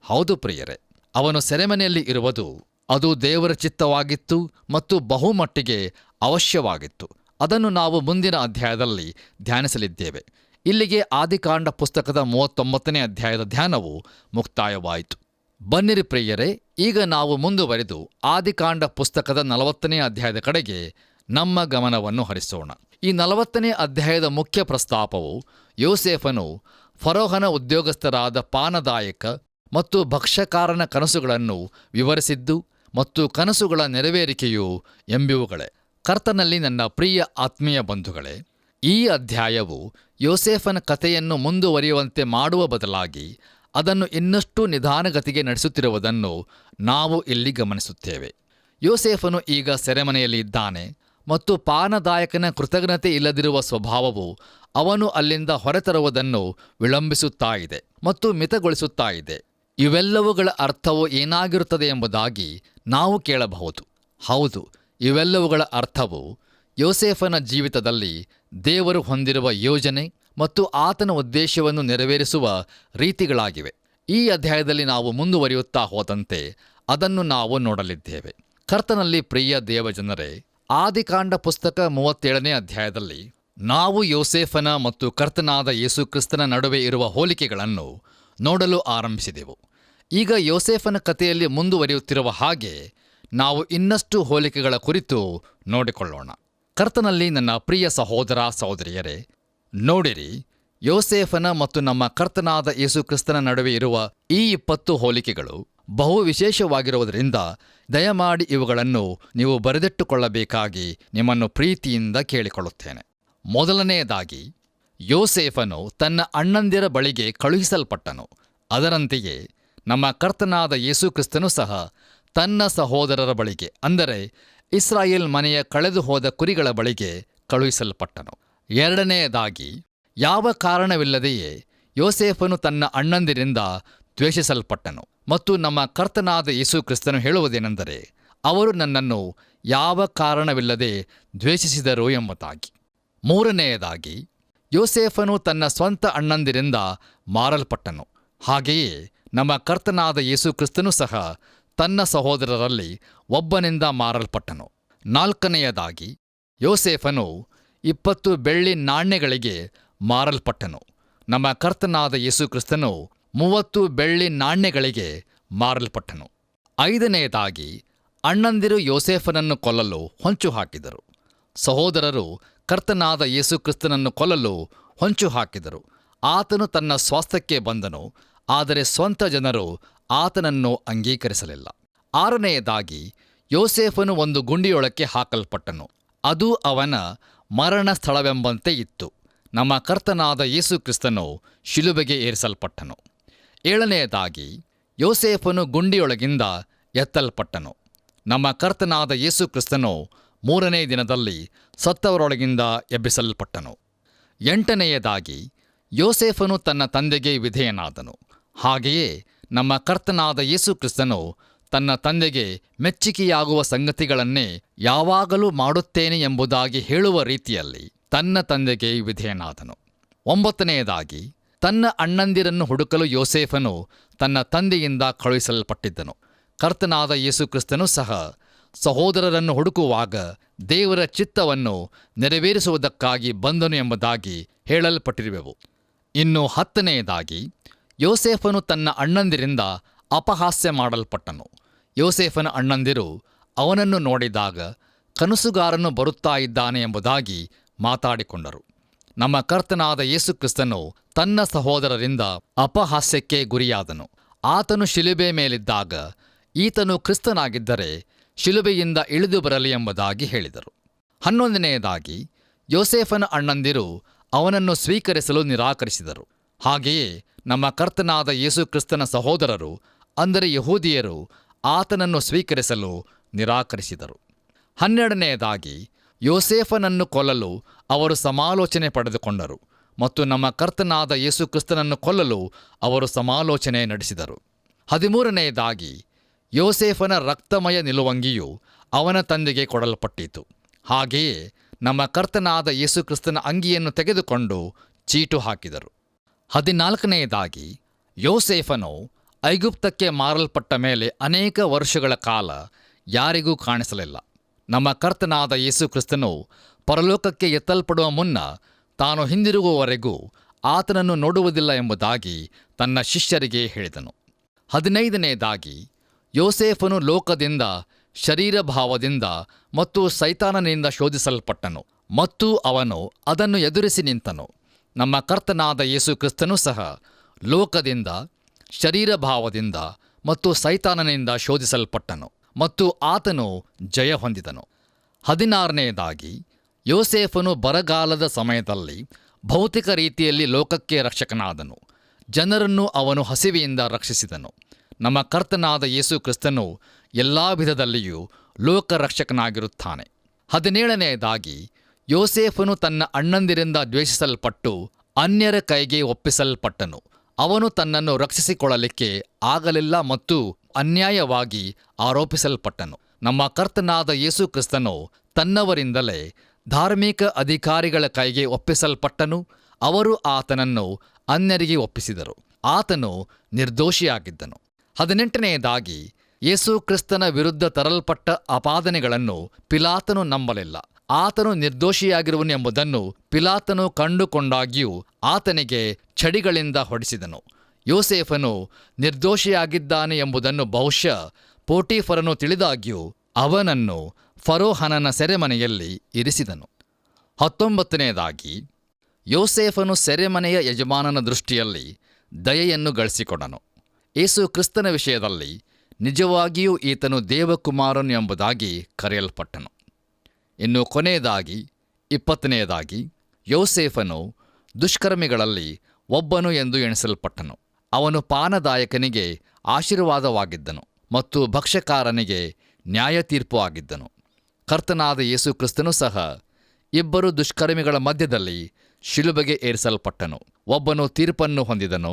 ಹೌದು ಪ್ರಿಯರೇ, ಅವನು ಸೆರೆಮನೆಯಲ್ಲಿ ಇರುವುದು ಅದು ದೇವರ ಚಿತ್ತವಾಗಿತ್ತು ಮತ್ತು ಬಹುಮಟ್ಟಿಗೆ ಅವಶ್ಯವಾಗಿತ್ತು. ಅದನ್ನು ನಾವು ಮುಂದಿನ ಅಧ್ಯಾಯದಲ್ಲಿ ಧ್ಯಾನಿಸಲಿದ್ದೇವೆ. ಇಲ್ಲಿಗೆ ಆದಿಕಾಂಡ ಪುಸ್ತಕದ 39ನೇ ಅಧ್ಯಾಯದ ಧ್ಯಾನವು ಮುಕ್ತಾಯವಾಯಿತು. ಬನ್ನಿರಿ ಪ್ರಿಯರೇ, ಈಗ ನಾವು ಮುಂದುವರೆದು ಆದಿಕಾಂಡ ಪುಸ್ತಕದ 40ನೇ ಅಧ್ಯಾಯದ ಕಡೆಗೆ ನಮ್ಮ ಗಮನವನ್ನು ಹರಿಸೋಣ. ಈ 40ನೇ ಅಧ್ಯಾಯದ ಮುಖ್ಯ ಪ್ರಸ್ತಾಪವು ಯೋಸೇಫನು ಫರೋಹನ ಉದ್ಯೋಗಸ್ಥರಾದ ಪಾನದಾಯಕ ಮತ್ತು ಭಕ್ಷ್ಯಕಾರನ ಕನಸುಗಳನ್ನು ವಿವರಿಸಿದ್ದು ಮತ್ತು ಕನಸುಗಳ ನೆರವೇರಿಕೆಯು ಎಂಬುವುಗಳೇ. ಕರ್ತನಲ್ಲಿ ನನ್ನ ಪ್ರಿಯ ಆತ್ಮೀಯ ಬಂಧುಗಳೇ, ಈ ಅಧ್ಯಾಯವು ಯೋಸೇಫನ ಕಥೆಯನ್ನು ಮುಂದುವರಿಯುವಂತೆ ಮಾಡುವ ಬದಲಾಗಿ ಅದನ್ನು ಇನ್ನಷ್ಟು ನಿಧಾನಗತಿಗೆ ನಡೆಸುತ್ತಿರುವುದನ್ನು ನಾವು ಇಲ್ಲಿ ಗಮನಿಸುತ್ತೇವೆ. ಯೋಸೇಫನು ಈಗ ಸೆರೆಮನೆಯಲ್ಲಿ ಇದ್ದಾನೆ ಮತ್ತು ಪಾನದಾಯಕನ ಕೃತಜ್ಞತೆ ಇಲ್ಲದಿರುವ ಸ್ವಭಾವವು ಅವನು ಅಲ್ಲಿಂದ ಹೊರತರುವುದನ್ನು ವಿಳಂಬಿಸುತ್ತಾ ಇದೆ ಮತ್ತು ಮಿತಗೊಳಿಸುತ್ತಾ ಇದೆ. ಇವೆಲ್ಲವುಗಳ ಅರ್ಥವು ಏನಾಗಿರುತ್ತದೆ ಎಂಬುದಾಗಿ ನಾವು ಕೇಳಬಹುದು. ಹೌದು, ಇವೆಲ್ಲವುಗಳ ಅರ್ಥವು ಯೋಸೇಫನ ಜೀವಿತದಲ್ಲಿ ದೇವರು ಹೊಂದಿರುವ ಯೋಜನೆ ಮತ್ತು ಆತನ ಉದ್ದೇಶವನ್ನು ನೆರವೇರಿಸುವ ರೀತಿಗಳಾಗಿವೆ. ಈ ಅಧ್ಯಾಯದಲ್ಲಿ ನಾವು ಮುಂದುವರಿಯುತ್ತಾ ಹೋದಂತೆ ಅದನ್ನು ನಾವು ನೋಡಲಿದ್ದೇವೆ. ಕರ್ತನಲ್ಲಿ ಪ್ರಿಯ ದೇವಜನರೇ, ಆದಿಕಾಂಡ ಪುಸ್ತಕ 37ನೇ ಅಧ್ಯಾಯದಲ್ಲಿ ನಾವು ಯೋಸೇಫನ ಮತ್ತು ಕರ್ತನಾದ ಯೇಸುಕ್ರಿಸ್ತನ ನಡುವೆ ಇರುವ ಹೋಲಿಕೆಗಳನ್ನು ನೋಡಲು ಆರಂಭಿಸಿದೆವು. ಈಗ ಯೋಸೇಫನ ಕಥೆಯಲ್ಲಿ ಮುಂದುವರಿಯುತ್ತಿರುವ ಹಾಗೆ ನಾವು ಇನ್ನಷ್ಟು ಹೋಲಿಕೆಗಳ ಕುರಿತು ನೋಡಿಕೊಳ್ಳೋಣ. ಕರ್ತನಲ್ಲಿ ನನ್ನ ಪ್ರಿಯ ಸಹೋದರ ಸಹೋದರಿಯರೇ, ನೋಡಿರಿ, ಯೋಸೇಫನ ಮತ್ತು ನಮ್ಮ ಕರ್ತನಾದ ಯೇಸುಕ್ರಿಸ್ತನ ನಡುವೆ ಇರುವ ಈ 20 ಹೋಲಿಕೆಗಳು ಬಹು ವಿಶೇಷವಾಗಿರುವುದರಿಂದ ದಯಮಾಡಿ ಇವುಗಳನ್ನು ನೀವು ಬರೆದಿಟ್ಟುಕೊಳ್ಳಬೇಕಾಗಿ ನಿಮ್ಮನ್ನು ಪ್ರೀತಿಯಿಂದ ಕೇಳಿಕೊಳ್ಳುತ್ತೇನೆ. ಮೊದಲನೆಯದಾಗಿ, ಯೋಸೇಫನು ತನ್ನ ಅಣ್ಣಂದಿರ ಬಳಿಗೆ ಕಳುಹಿಸಲ್ಪಟ್ಟನು. ಅದರಂತೆಯೇ ನಮ್ಮ ಕರ್ತನಾದ ಯೇಸುಕ್ರಿಸ್ತನು ಸಹ ತನ್ನ ಸಹೋದರರ ಬಳಿಗೆ, ಅಂದರೆ ಇಸ್ರಾಯೇಲ್ ಮನೆಯ ಕಳೆದು ಹೋದ ಕುರಿಗಳ ಬಳಿಗೆ ಕಳುಹಿಸಲ್ಪಟ್ಟನು. ಎರಡನೆಯದಾಗಿ, ಯಾವ ಕಾರಣವಿಲ್ಲದೆಯೇ ಯೋಸೇಫನು ತನ್ನ ಅಣ್ಣಂದಿರಿಂದ ದ್ವೇಷಿಸಲ್ಪಟ್ಟನು ಮತ್ತು ನಮ್ಮ ಕರ್ತನಾದ ಯೇಸುಕ್ರಿಸ್ತನು ಹೇಳುವುದೇನೆಂದರೆ, ಅವರು ನನ್ನನ್ನು ಯಾವ ಕಾರಣವಿಲ್ಲದೆ ದ್ವೇಷಿಸಿದರು ಎಂಬುದಾಗಿ. ಮೂರನೆಯದಾಗಿ, ಯೋಸೇಫನು ತನ್ನ ಸ್ವಂತ ಅಣ್ಣಂದಿರಿಂದ ಮಾರಲ್ಪಟ್ಟನು. ಹಾಗೆಯೇ ನಮ್ಮ ಕರ್ತನಾದ ಯೇಸುಕ್ರಿಸ್ತನು ಸಹ ತನ್ನ ಸಹೋದರರಲ್ಲಿ ಒಬ್ಬನಿಂದ ಮಾರಲ್ಪಟ್ಟನು. ನಾಲ್ಕನೆಯದಾಗಿ, ಯೋಸೇಫನು 20 ಬೆಳ್ಳಿ ನಾಣ್ಯಗಳಿಗೆ ಮಾರಲ್ಪಟ್ಟನು. ನಮ್ಮ ಕರ್ತನಾದ ಯೇಸುಕ್ರಿಸ್ತನು 30 ಬೆಳ್ಳಿ ನಾಣ್ಯಗಳಿಗೆ ಮಾರಲ್ಪಟ್ಟನು. ಐದನೆಯದಾಗಿ, ಅಣ್ಣಂದಿರು ಯೋಸೇಫನನ್ನು ಕೊಲ್ಲಲು ಹೊಂಚು ಹಾಕಿದರು. ಸಹೋದರರು ಕರ್ತನಾದ ಯೇಸುಕ್ರಿಸ್ತನನ್ನು ಕೊಲ್ಲಲು ಹೊಂಚು ಹಾಕಿದರು. ಆತನು ತನ್ನ ಸ್ವಾಸ್ಥ್ಯಕ್ಕೆ ಬಂದನು, ಆದರೆ ಸ್ವಂತ ಜನರು ಆತನನ್ನು ಅಂಗೀಕರಿಸಲಿಲ್ಲ. ಆರನೆಯದಾಗಿ, ಯೋಸೇಫನು ಒಂದು ಗುಂಡಿಯೊಳಕ್ಕೆ ಹಾಕಲ್ಪಟ್ಟನು. ಅದು ಅವನ ಮರಣ ಸ್ಥಳವೆಂಬಂತೆ ಇತ್ತು. ನಮ್ಮ ಕರ್ತನಾದ ಯೇಸುಕ್ರಿಸ್ತನು ಶಿಲುಬೆಗೆ ಏರಿಸಲ್ಪಟ್ಟನು. ಏಳನೆಯದಾಗಿ, ಯೋಸೇಫನು ಗುಂಡಿಯೊಳಗಿಂದ ಎತ್ತಲ್ಪಟ್ಟನು. ನಮ್ಮ ಕರ್ತನಾದ ಯೇಸುಕ್ರಿಸ್ತನು 3ನೇ ದಿನದಲ್ಲಿ ಸತ್ತವರೊಳಗಿಂದ ಎಬ್ಬಿಸಲ್ಪಟ್ಟನು. ಎಂಟನೆಯದಾಗಿ, ಯೋಸೇಫನು ತನ್ನ ತಂದೆಗೆ ವಿಧೇಯನಾದನು. ಹಾಗೆಯೇ ನಮ್ಮ ಕರ್ತನಾದ ಯೇಸುಕ್ರಿಸ್ತನು ತನ್ನ ತಂದೆಗೆ ಮೆಚ್ಚಿಕೆಯಾಗುವ ಸಂಗತಿಗಳನ್ನೇ ಯಾವಾಗಲೂ ಮಾಡುತ್ತೇನೆ ಎಂಬುದಾಗಿ ಹೇಳುವ ರೀತಿಯಲ್ಲಿ ತನ್ನ ತಂದೆಗೆ ವಿಧೇಯನಾದನು. ಒಂಬತ್ತನೆಯದಾಗಿ, ತನ್ನ ಅಣ್ಣಂದಿರನ್ನು ಹುಡುಕಲು ಯೋಸೇಫನು ತನ್ನ ತಂದೆಯಿಂದ ಕಳುಹಿಸಲ್ಪಟ್ಟಿದ್ದನು. ಕರ್ತನಾದ ಯೇಸುಕ್ರಿಸ್ತನು ಸಹ ಸಹೋದರರನ್ನು ಹುಡುಕುವಾಗ ದೇವರ ಚಿತ್ತವನ್ನು ನೆರವೇರಿಸುವುದಕ್ಕಾಗಿ ಬಂದನು ಎಂಬುದಾಗಿ ಹೇಳಲ್ಪಟ್ಟಿರುವೆವು. ಇನ್ನು 10ನೆಯದಾಗಿ, ಯೋಸೇಫನು ತನ್ನ ಅಣ್ಣಂದಿರಿಂದ ಅಪಹಾಸ್ಯ ಮಾಡಲ್ಪಟ್ಟನು. ಯೋಸೇಫನ ಅಣ್ಣಂದಿರು ಅವನನ್ನು ನೋಡಿದಾಗ ಕನಸುಗಾರನು ಬರುತ್ತಾ ಇದ್ದಾನೆ ಎಂಬುದಾಗಿ ಮಾತಾಡಿಕೊಂಡರು. ನಮ್ಮ ಕರ್ತನಾದ ಯೇಸು ಕ್ರಿಸ್ತನು ತನ್ನ ಸಹೋದರರಿಂದ ಅಪಹಾಸ್ಯಕ್ಕೆ ಗುರಿಯಾದನು. ಆತನು ಶಿಲುಬೆ ಮೇಲಿದ್ದಾಗ ಈತನು ಕ್ರಿಸ್ತನಾಗಿದ್ದರೆ ಶಿಲುಬೆಯಿಂದ ಇಳಿದು ಬರಲಿ ಎಂಬುದಾಗಿ ಹೇಳಿದರು. 11ನೇದಾಗಿ ಯೋಸೇಫನ ಅಣ್ಣಂದಿರು ಅವನನ್ನು ಸ್ವೀಕರಿಸಲು ನಿರಾಕರಿಸಿದರು. ಹಾಗೆಯೇ ನಮ್ಮ ಕರ್ತನಾದ ಯೇಸು ಕ್ರಿಸ್ತನ ಸಹೋದರರು, ಅಂದರೆ ಯಹೂದಿಯರು, ಆತನನ್ನು ಸ್ವೀಕರಿಸಲು ನಿರಾಕರಿಸಿದರು. 12ನೇದಾಗಿ ಯೋಸೇಫನನ್ನು ಕೊಲ್ಲಲು ಅವರು ಸಮಾಲೋಚನೆ ಪಡೆದುಕೊಂಡರು ಮತ್ತು ನಮ್ಮ ಕರ್ತನಾದ ಯೇಸು ಕ್ರಿಸ್ತನನ್ನು ಕೊಲ್ಲಲು ಅವರು ಸಮಾಲೋಚನೆ ನಡೆಸಿದರು. 13ನೇದಾಗಿ ಯೋಸೇಫನ ರಕ್ತಮಯ ನಿಲುವಂಗಿಯು ಅವನ ತಂದೆಗೆ ಕೊಡಲ್ಪಟ್ಟಿತು. ಹಾಗೆಯೇ ನಮ್ಮ ಕರ್ತನಾದ ಯೇಸು ಕ್ರಿಸ್ತನ ಅಂಗಿಯನ್ನು ತೆಗೆದುಕೊಂಡು ಚೀಟು ಹಾಕಿದರು. 14ನೇದಾಗಿ ಯೋಸೇಫನು ಐಗುಪ್ತಕ್ಕೆ ಮಾರಲ್ಪಟ್ಟ ಮೇಲೆ ಅನೇಕ ವರ್ಷಗಳ ಕಾಲ ಯಾರಿಗೂ ಕಾಣಿಸಲಿಲ್ಲ. ನಮ್ಮ ಕರ್ತನಾದ ಯೇಸು ಕ್ರಿಸ್ತನು ಪರಲೋಕಕ್ಕೆ ಎತ್ತಲ್ಪಡುವ ಮುನ್ನ ತಾನು ಹಿಂದಿರುಗುವವರೆಗೂ ಆತನನ್ನು ನೋಡುವುದಿಲ್ಲ ಎಂಬುದಾಗಿ ತನ್ನ ಶಿಷ್ಯರಿಗೆ ಹೇಳಿದನು. 15ನೇದಾಗಿ ಯೋಸೇಫನು ಲೋಕದಿಂದ, ಶರೀರಭಾವದಿಂದ ಮತ್ತು ಸೈತಾನನಿಂದ ಶೋಧಿಸಲ್ಪಟ್ಟನು ಮತ್ತು ಅವನು ಅದನ್ನು ಎದುರಿಸಿ ನಿಂತನು. ನಮ್ಮ ಕರ್ತನಾದ ಯೇಸು ಕ್ರಿಸ್ತನೂ ಸಹ ಲೋಕದಿಂದ, ಶರೀರಭಾವದಿಂದ ಮತ್ತು ಸೈತಾನನಿಂದ ಶೋಧಿಸಲ್ಪಟ್ಟನು ಮತ್ತು ಆತನು ಜಯ ಹೊಂದಿದನು. 16ನೇದಾಗಿ ಯೋಸೇಫನು ಬರಗಾಲದ ಸಮಯದಲ್ಲಿ ಭೌತಿಕ ರೀತಿಯಲ್ಲಿ ಲೋಕಕ್ಕೆ ರಕ್ಷಕನಾದನು. ಜನರನ್ನು ಅವನು ಹಸಿವೆಯಿಂದ ರಕ್ಷಿಸಿದನು. ನಮ್ಮ ಕರ್ತನಾದ ಯೇಸು ಕ್ರಿಸ್ತನು ಎಲ್ಲ ವಿಧದಲ್ಲಿಯೂ ಲೋಕರಕ್ಷಕನಾಗಿರುತ್ತಾನೆ. 17ನೇದಾಗಿ ಯೋಸೇಫನು ತನ್ನ ಅಣ್ಣಂದಿರಿಂದ ದ್ವೇಷಿಸಲ್ಪಟ್ಟು ಅನ್ಯರ ಕೈಗೆ ಒಪ್ಪಿಸಲ್ಪಟ್ಟನು. ಅವನು ತನ್ನನ್ನು ರಕ್ಷಿಸಿಕೊಳ್ಳಲಿಕ್ಕೆ ಆಗಲಿಲ್ಲ ಮತ್ತು ಅನ್ಯಾಯವಾಗಿ ಆರೋಪಿಸಲ್ಪಟ್ಟನು. ನಮ್ಮ ಕರ್ತನಾದ ಯೇಸು ಕ್ರಿಸ್ತನು ತನ್ನವರಿಂದಲೇ ಧಾರ್ಮಿಕ ಅಧಿಕಾರಿಗಳ ಕೈಗೆ ಒಪ್ಪಿಸಲ್ಪಟ್ಟನು. ಅವರು ಆತನನ್ನು ಅನ್ಯರಿಗೆ ಒಪ್ಪಿಸಿದರು. ಆತನು ನಿರ್ದೋಷಿಯಾಗಿದ್ದನು. 18ನೇದಾಗಿ ಯೇಸು ಕ್ರಿಸ್ತನ ವಿರುದ್ಧ ತರಲ್ಪಟ್ಟ ಆಪಾದನೆಗಳನ್ನು ಪಿಲಾತನು ನಂಬಲಿಲ್ಲ. ಆತನು ನಿರ್ದೋಷಿಯಾಗಿರುವನು ಎಂಬುದನ್ನು ಪಿಲಾತನು ಕಂಡುಕೊಂಡಾಗ್ಯೂ ಆತನಿಗೆ ಛಡಿಗಳಿಂದ ಹೊಡೆಸಿದನು. ಯೋಸೇಫನು ನಿರ್ದೋಷಿಯಾಗಿದ್ದಾನೆ ಎಂಬುದನ್ನು ಬಹುಶಃ ಪೋಟೀಫರನು ತಿಳಿದಾಗ್ಯೂ ಅವನನ್ನು ಫರೋಹನನ ಸೆರೆಮನೆಯಲ್ಲಿ ಇರಿಸಿದನು. 19ನೇದಾಗಿ ಯೋಸೇಫನು ಸೆರೆಮನೆಯ ಯಜಮಾನನ ದೃಷ್ಟಿಯಲ್ಲಿ ದಯೆಯನ್ನು ಗಳಿಸಿಕೊಂಡನು. ಯೇಸು ಕ್ರಿಸ್ತನ ವಿಷಯದಲ್ಲಿ ನಿಜವಾಗಿಯೂ ಈತನು ದೇವಕುಮಾರನು ಎಂಬುದಾಗಿ ಕರೆಯಲ್ಪಟ್ಟನು. ಇನ್ನು ಕೊನೆಯದಾಗಿ 20ನೇದಾಗಿ ಯೋಸೇಫನು ದುಷ್ಕರ್ಮಿಗಳಲ್ಲಿ ಒಬ್ಬನು ಎಂದು ಎಣಿಸಲ್ಪಟ್ಟನು. ಅವನು ಪಾನದಾಯಕನಿಗೆ ಆಶೀರ್ವಾದವಾಗಿದ್ದನು ಮತ್ತು ಭಕ್ಷ್ಯಕಾರನಿಗೆ ನ್ಯಾಯತೀರ್ಪು ಆಗಿದ್ದನು. ಕರ್ತನಾದ ಯೇಸು ಕ್ರಿಸ್ತನೂ ಸಹ ಇಬ್ಬರು ದುಷ್ಕರ್ಮಿಗಳ ಮಧ್ಯದಲ್ಲಿ ಶಿಲುಬೆಗೆ ಏರಿಸಲ್ಪಟ್ಟನು. ಒಬ್ಬನು ತೀರ್ಪನ್ನು ಹೊಂದಿದನು,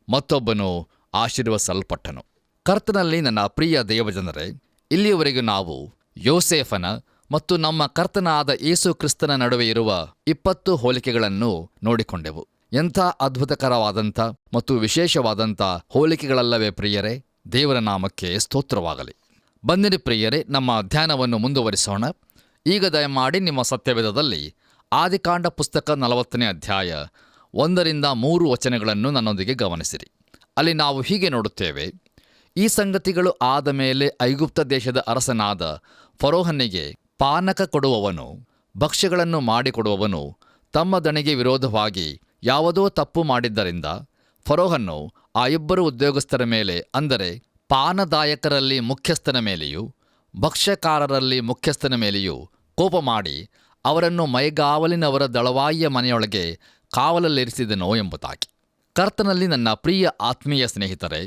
ಮತ್ತೊಬ್ಬನು ಆಶೀರ್ವಸಲ್ಪಟ್ಟನು. ಕರ್ತನಲ್ಲಿ ನನ್ನ ಪ್ರಿಯ ದೇವಜನರೇ, ಇಲ್ಲಿಯವರೆಗೂ ನಾವು ಯೋಸೇಫನ ಮತ್ತು ನಮ್ಮ ಕರ್ತನಾದ ಯೇಸು ಕ್ರಿಸ್ತನ ನಡುವೆ ಇರುವ 20 ಹೋಲಿಕೆಗಳನ್ನು ನೋಡಿಕೊಂಡೆವು. ಎಂಥ ಅದ್ಭುತಕರವಾದಂಥ ಮತ್ತು ವಿಶೇಷವಾದಂಥ ಹೋಲಿಕೆಗಳಲ್ಲವೇ ಪ್ರಿಯರೇ? ದೇವರ ನಾಮಕ್ಕೆ ಸ್ತೋತ್ರವಾಗಲಿ. ಬನ್ನಿರಿ ಪ್ರಿಯರೇ, ನಮ್ಮ ಧ್ಯಾನವನ್ನು ಮುಂದುವರಿಸೋಣ. ಈಗ ದಯಮಾಡಿ ನಿಮ್ಮ ಸತ್ಯವೇದದಲ್ಲಿ ಆದಿಕಾಂಡ ಪುಸ್ತಕ 40ನೇ ಅಧ್ಯಾಯ 1-3 ವಚನಗಳನ್ನು ನನ್ನೊಂದಿಗೆ ಗಮನಿಸಿರಿ. ಅಲ್ಲಿ ನಾವು ಹೀಗೆ ನೋಡುತ್ತೇವೆ: ಈ ಸಂಗತಿಗಳು ಆದ ಮೇಲೆ ಐಗುಪ್ತ ದೇಶದ ಅರಸನಾದ ಫರೋಹನಿಗೆ ಪಾನಕ ಕೊಡುವವನು, ಭಕ್ಷ್ಯಗಳನ್ನು ಮಾಡಿಕೊಡುವವನು ತಮ್ಮ ದಣಿಗೆ ವಿರೋಧವಾಗಿ ಯಾವುದೋ ತಪ್ಪು ಮಾಡಿದ್ದರಿಂದ ಫರೋಹನು ಆ ಇಬ್ಬರು ಉದ್ಯೋಗಸ್ಥರ ಮೇಲೆ, ಅಂದರೆ ಪಾನದಾಯಕರಲ್ಲಿ ಮುಖ್ಯಸ್ಥನ ಮೇಲೆಯೂ ಭಕ್ಷ್ಯಕಾರರಲ್ಲಿ ಮುಖ್ಯಸ್ಥನ ಮೇಲೆಯೂ ಕೋಪ ಮಾಡಿ ಅವರನ್ನು ಮೈಗಾವಲಿನವರ ದಳವಾಯಿಯ ಮನೆಯೊಳಗೆ ಕಾವಲಲ್ಲಿರಿಸಿದನೋ ಎಂಬುದಾಗಿ. ಕರ್ತನಲ್ಲಿ ನನ್ನ ಪ್ರಿಯ ಆತ್ಮೀಯ ಸ್ನೇಹಿತರೆ,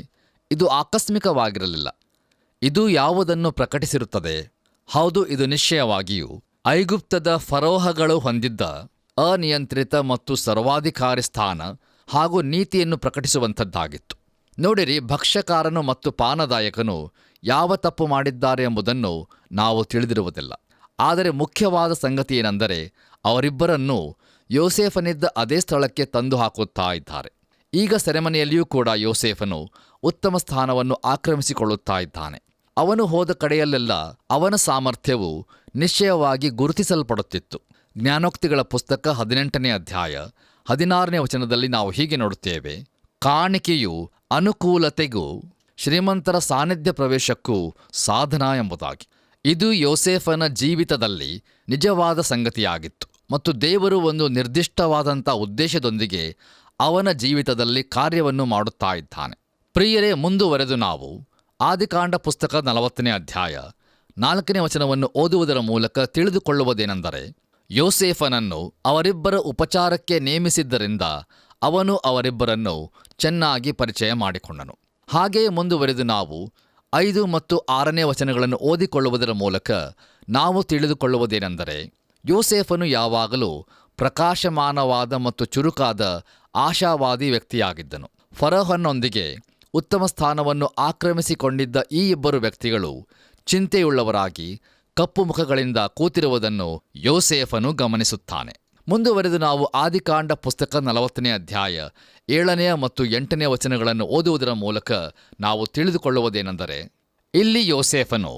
ಇದು ಆಕಸ್ಮಿಕವಾಗಿರಲಿಲ್ಲ. ಇದು ಯಾವುದನ್ನು ಪ್ರಕಟಿಸಿರುತ್ತದೆ? ಹೌದು, ಇದು ನಿಶ್ಚಯವಾಗಿಯೂ ಐಗುಪ್ತದ ಫರೋಹಗಳು ಹೊಂದಿದ್ದ ಅನಿಯಂತ್ರಿತ ಮತ್ತು ಸರ್ವಾಧಿಕಾರಿ ಸ್ಥಾನ ಹಾಗೂ ನೀತಿಯನ್ನು ಪ್ರಕಟಿಸುವಂಥದ್ದಾಗಿತ್ತು. ನೋಡಿರಿ, ಭಕ್ಷ್ಯಕಾರನು ಮತ್ತು ಪಾನದಾಯಕನು ಯಾವ ತಪ್ಪು ಮಾಡಿದ್ದಾರೆ ಎಂಬುದನ್ನು ನಾವು ತಿಳಿದಿರುವುದಿಲ್ಲ. ಆದರೆ ಮುಖ್ಯವಾದ ಸಂಗತಿ ಏನೆಂದರೆ, ಅವರಿಬ್ಬರನ್ನೂ ಯೋಸೇಫನಿದ್ದ ಅದೇ ಸ್ಥಳಕ್ಕೆ ತಂದು ಹಾಕುತ್ತಾ ಇದ್ದಾರೆ. ಈಗ ಸೆರೆಮನೆಯಲ್ಲಿಯೂ ಕೂಡ ಯೋಸೇಫನು ಉತ್ತಮ ಸ್ಥಾನವನ್ನು ಆಕ್ರಮಿಸಿಕೊಳ್ಳುತ್ತಾ ಇದ್ದಾನೆ. ಅವನು ಹೋದ ಕಡೆಯಲ್ಲೆಲ್ಲ ಅವನ ಸಾಮರ್ಥ್ಯವು ನಿಶ್ಚಯವಾಗಿ ಗುರುತಿಸಲ್ಪಡುತ್ತಿತ್ತು. ಜ್ಞಾನೋಕ್ತಿಗಳ ಪುಸ್ತಕ 18ನೇ ಅಧ್ಯಾಯ 16ನೇ ವಚನದಲ್ಲಿ ನಾವು ಹೀಗೆ ನೋಡುತ್ತೇವೆ: ಕಾಣಿಕೆಯು ಅನುಕೂಲತೆಗೂ ಶ್ರೀಮಂತರ ಸಾನ್ನಿಧ್ಯ ಪ್ರವೇಶಕ್ಕೂ ಸಾಧನ ಎಂಬುದಾಗಿ. ಇದು ಯೋಸೇಫನ ಜೀವಿತದಲ್ಲಿ ನಿಜವಾದ ಸಂಗತಿಯಾಗಿತ್ತು ಮತ್ತು ದೇವರು ಒಂದು ನಿರ್ದಿಷ್ಟವಾದಂಥ ಉದ್ದೇಶದೊಂದಿಗೆ ಅವನ ಜೀವಿತದಲ್ಲಿ ಕಾರ್ಯವನ್ನು ಮಾಡುತ್ತಾ ಇದ್ದಾನೆ. ಪ್ರಿಯರೇ, ಮುಂದುವರೆದು ನಾವು ಆದಿಕಾಂಡ ಪುಸ್ತಕ 40ನೇ ಅಧ್ಯಾಯ 4ನೇ ವಚನವನ್ನು ಓದುವುದರ ಮೂಲಕ ತಿಳಿದುಕೊಳ್ಳುವುದೇನೆಂದರೆ, ಯೋಸೇಫನನ್ನು ಅವರಿಬ್ಬರ ಉಪಚಾರಕ್ಕೆ ನೇಮಿಸಿದ್ದರಿಂದ ಅವನು ಅವರಿಬ್ಬರನ್ನು ಚೆನ್ನಾಗಿ ಪರಿಚಯ ಮಾಡಿಕೊಂಡನು. ಹಾಗೆಯೇ ಮುಂದುವರೆದು ನಾವು 5 ಮತ್ತು 6ನೇ ವಚನಗಳನ್ನು ಓದಿಕೊಳ್ಳುವುದರ ಮೂಲಕ ನಾವು ತಿಳಿದುಕೊಳ್ಳುವುದೇನೆಂದರೆ, ಯೋಸೇಫನು ಯಾವಾಗಲೂ ಪ್ರಕಾಶಮಾನವಾದ ಮತ್ತು ಚುರುಕಾದ ಆಶಾವಾದಿ ವ್ಯಕ್ತಿಯಾಗಿದ್ದನು. ಫರೋಹನೊಂದಿಗೆ ಉತ್ತಮ ಸ್ಥಾನವನ್ನು ಆಕ್ರಮಿಸಿಕೊಂಡಿದ್ದ ಈ ಇಬ್ಬರು ವ್ಯಕ್ತಿಗಳು ಚಿಂತೆಯುಳ್ಳವರಾಗಿ ಕಪ್ಪು ಮುಖಗಳಿಂದ ಕೂತಿರುವುದನ್ನು ಯೋಸೇಫನು ಗಮನಿಸುತ್ತಾನೆ. ಮುಂದುವರೆದು ನಾವು ಆದಿಕಾಂಡ ಪುಸ್ತಕ 40ನೇ ಅಧ್ಯಾಯ 7ನೇ ಮತ್ತು 8ನೇ ವಚನಗಳನ್ನು ಓದುವುದರ ಮೂಲಕ ನಾವು ತಿಳಿದುಕೊಳ್ಳುವುದೇನೆಂದರೆ, ಇಲ್ಲಿ ಯೋಸೇಫನು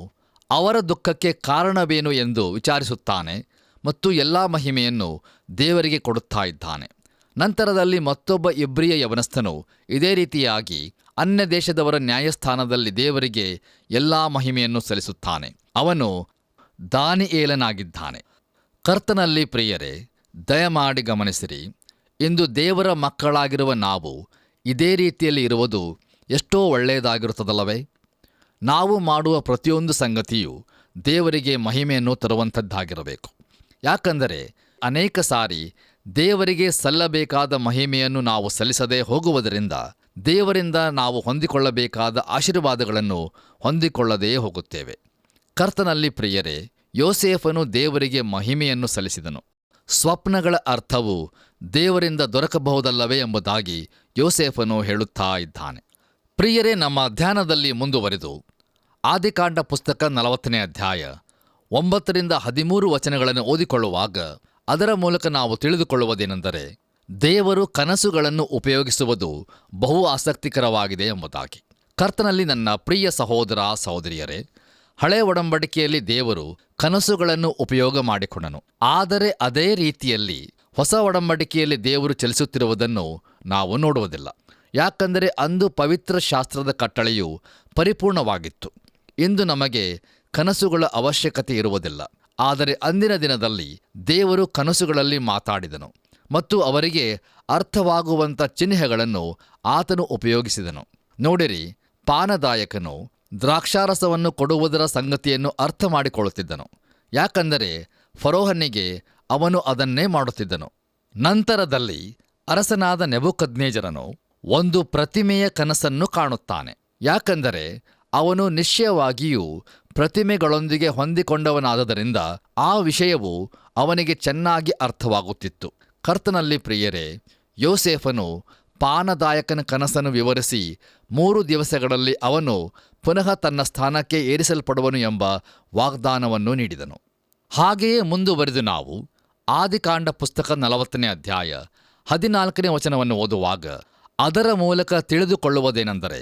ಅವರ ದುಃಖಕ್ಕೆ ಕಾರಣವೇನು ಎಂದು ವಿಚಾರಿಸುತ್ತಾನೆ ಮತ್ತು ಎಲ್ಲ ಮಹಿಮೆಯನ್ನು ದೇವರಿಗೆ ಕೊಡುತ್ತಾ ಇದ್ದಾನೆ. ನಂತರದಲ್ಲಿ ಮತ್ತೊಬ್ಬ ಇಬ್ರಿಯ ಯವನಸ್ಥನು ಇದೇ ರೀತಿಯಾಗಿ ಅನ್ಯ ದೇಶದವರ ನ್ಯಾಯಸ್ಥಾನದಲ್ಲಿ ದೇವರಿಗೆ ಎಲ್ಲ ಮಹಿಮೆಯನ್ನು ಸಲ್ಲಿಸುತ್ತಾನೆ. ಅವನು ದಾನಿಯೇಲನಾಗಿದ್ದಾನೆ. ಕರ್ತನಲ್ಲಿ ಪ್ರಿಯರೇ, ದಯಮಾಡಿ ಗಮನಿಸಿರಿ. ಇಂದು ದೇವರ ಮಕ್ಕಳಾಗಿರುವ ನಾವು ಇದೇ ರೀತಿಯಲ್ಲಿ ಇರುವುದು ಎಷ್ಟೋ ಒಳ್ಳೆಯದಾಗಿರುತ್ತದಲ್ಲವೇ? ನಾವು ಮಾಡುವ ಪ್ರತಿಯೊಂದು ಸಂಗತಿಯು ದೇವರಿಗೆ ಮಹಿಮೆಯನ್ನು ತರುವಂಥದ್ದಾಗಿರಬೇಕು. ಯಾಕಂದರೆ ಅನೇಕ ಸಾರಿ ದೇವರಿಗೆ ಸಲ್ಲಬೇಕಾದ ಮಹಿಮೆಯನ್ನು ನಾವು ಸಲ್ಲಿಸದೇ ಹೋಗುವುದರಿಂದ ದೇವರಿಂದ ನಾವು ಹೊಂದಿಕೊಳ್ಳಬೇಕಾದ ಆಶೀರ್ವಾದಗಳನ್ನು ಹೊಂದಿಕೊಳ್ಳದೇ ಹೋಗುತ್ತೇವೆ. ಕರ್ತನಲ್ಲಿ ಪ್ರಿಯರೇ, ಯೋಸೇಫನು ದೇವರಿಗೆ ಮಹಿಮೆಯನ್ನು ಸಲ್ಲಿಸಿದನು. ಸ್ವಪ್ನಗಳ ಅರ್ಥವು ದೇವರಿಂದ ದೊರಕಬಹುದಲ್ಲವೇ ಎಂಬುದಾಗಿ ಯೋಸೇಫನು ಹೇಳುತ್ತಾ ಇದ್ದಾನೆ. ಪ್ರಿಯರೇ, ನಮ್ಮ ಧ್ಯಾನದಲ್ಲಿ ಮುಂದುವರೆದು ಆದಿಕಾಂಡ ಪುಸ್ತಕ 40ನೇ ಅಧ್ಯಾಯ 9ರಿಂದ 13 ವಚನಗಳನ್ನು ಓದಿಕೊಳ್ಳುವಾಗ ಅದರ ಮೂಲಕ ನಾವು ತಿಳಿದುಕೊಳ್ಳುವುದೇನೆಂದರೆ, ದೇವರು ಕನಸುಗಳನ್ನು ಉಪಯೋಗಿಸುವುದು ಬಹು ಆಸಕ್ತಿಕರವಾಗಿದೆ ಎಂಬುದಾಗಿ. ಕರ್ತನಲ್ಲಿ ನನ್ನ ಪ್ರಿಯ ಸಹೋದರ ಸಹೋದರಿಯರೇ, ಹಳೆಯ ಒಡಂಬಡಿಕೆಯಲ್ಲಿ ದೇವರು ಕನಸುಗಳನ್ನು ಉಪಯೋಗ ಮಾಡಿಕೊಂಡನು. ಆದರೆ ಅದೇ ರೀತಿಯಲ್ಲಿ ಹೊಸ ಒಡಂಬಡಿಕೆಯಲ್ಲಿ ದೇವರು ಚಲಿಸುತ್ತಿರುವುದನ್ನು ನಾವು ನೋಡುವುದಿಲ್ಲ. ಯಾಕಂದರೆ ಅಂದು ಪವಿತ್ರ ಶಾಸ್ತ್ರದ ಕಟ್ಟಳೆಯು ಪರಿಪೂರ್ಣವಾಗಿತ್ತು. ಇಂದು ನಮಗೆ ಕನಸುಗಳ ಅವಶ್ಯಕತೆ ಇರುವುದಿಲ್ಲ. ಆದರೆ ಅಂದಿನ ದಿನದಲ್ಲಿ ದೇವರು ಕನಸುಗಳಲ್ಲಿ ಮಾತಾಡಿದನು ಮತ್ತು ಅವರಿಗೆ ಅರ್ಥವಾಗುವಂಥ ಚಿಹ್ನೆಗಳನ್ನು ಆತನು ಉಪಯೋಗಿಸಿದನು. ನೋಡಿರಿ, ಪಾನದಾಯಕನು ದ್ರಾಕ್ಷಾರಸವನ್ನು ಕೊಡುವುದರ ಸಂಗತಿಯನ್ನು ಅರ್ಥ ಮಾಡಿಕೊಳ್ಳುತ್ತಿದ್ದನು. ಯಾಕಂದರೆ ಫರೋಹನಿಗೆ ಅವನು ಅದನ್ನೇ ಮಾಡುತ್ತಿದ್ದನು. ನಂತರದಲ್ಲಿ ಅರಸನಾದ ನೆಬೂಕದ್ನೆಜರನು ಒಂದು ಪ್ರತಿಮೆಯ ಕನಸನ್ನು ಕಾಣುತ್ತಾನೆ. ಯಾಕಂದರೆ ಅವನು ನಿಶ್ಚಯವಾಗಿಯೂ ಪ್ರತಿಮೆಗಳೊಂದಿಗೆ ಹೊಂದಿಕೊಂಡವನಾದದರಿಂದ ಆ ವಿಷಯವು ಅವನಿಗೆ ಚೆನ್ನಾಗಿ ಅರ್ಥವಾಗುತ್ತಿತ್ತು. ಕರ್ತನಲ್ಲಿ ಪ್ರಿಯರೇ, ಯೋಸೇಫನು ಪಾನದಾಯಕನ ಕನಸನ್ನು ವಿವರಿಸಿ 3 ದಿವಸಗಳಲ್ಲಿ ಅವನು ಪುನಃ ತನ್ನ ಸ್ಥಾನಕ್ಕೆ ಏರಿಸಲ್ಪಡುವನು ಎಂಬ ವಾಗ್ದಾನವನ್ನು ನೀಡಿದನು. ಹಾಗೆಯೇ ಮುಂದುವರೆದು ನಾವು ಆದಿಕಾಂಡ ಪುಸ್ತಕ 40ನೇ ಅಧ್ಯಾಯ 14ನೇ ವಚನವನ್ನು ಓದುವಾಗ ಅದರ ಮೂಲಕ ತಿಳಿದುಕೊಳ್ಳುವುದೇನೆಂದರೆ,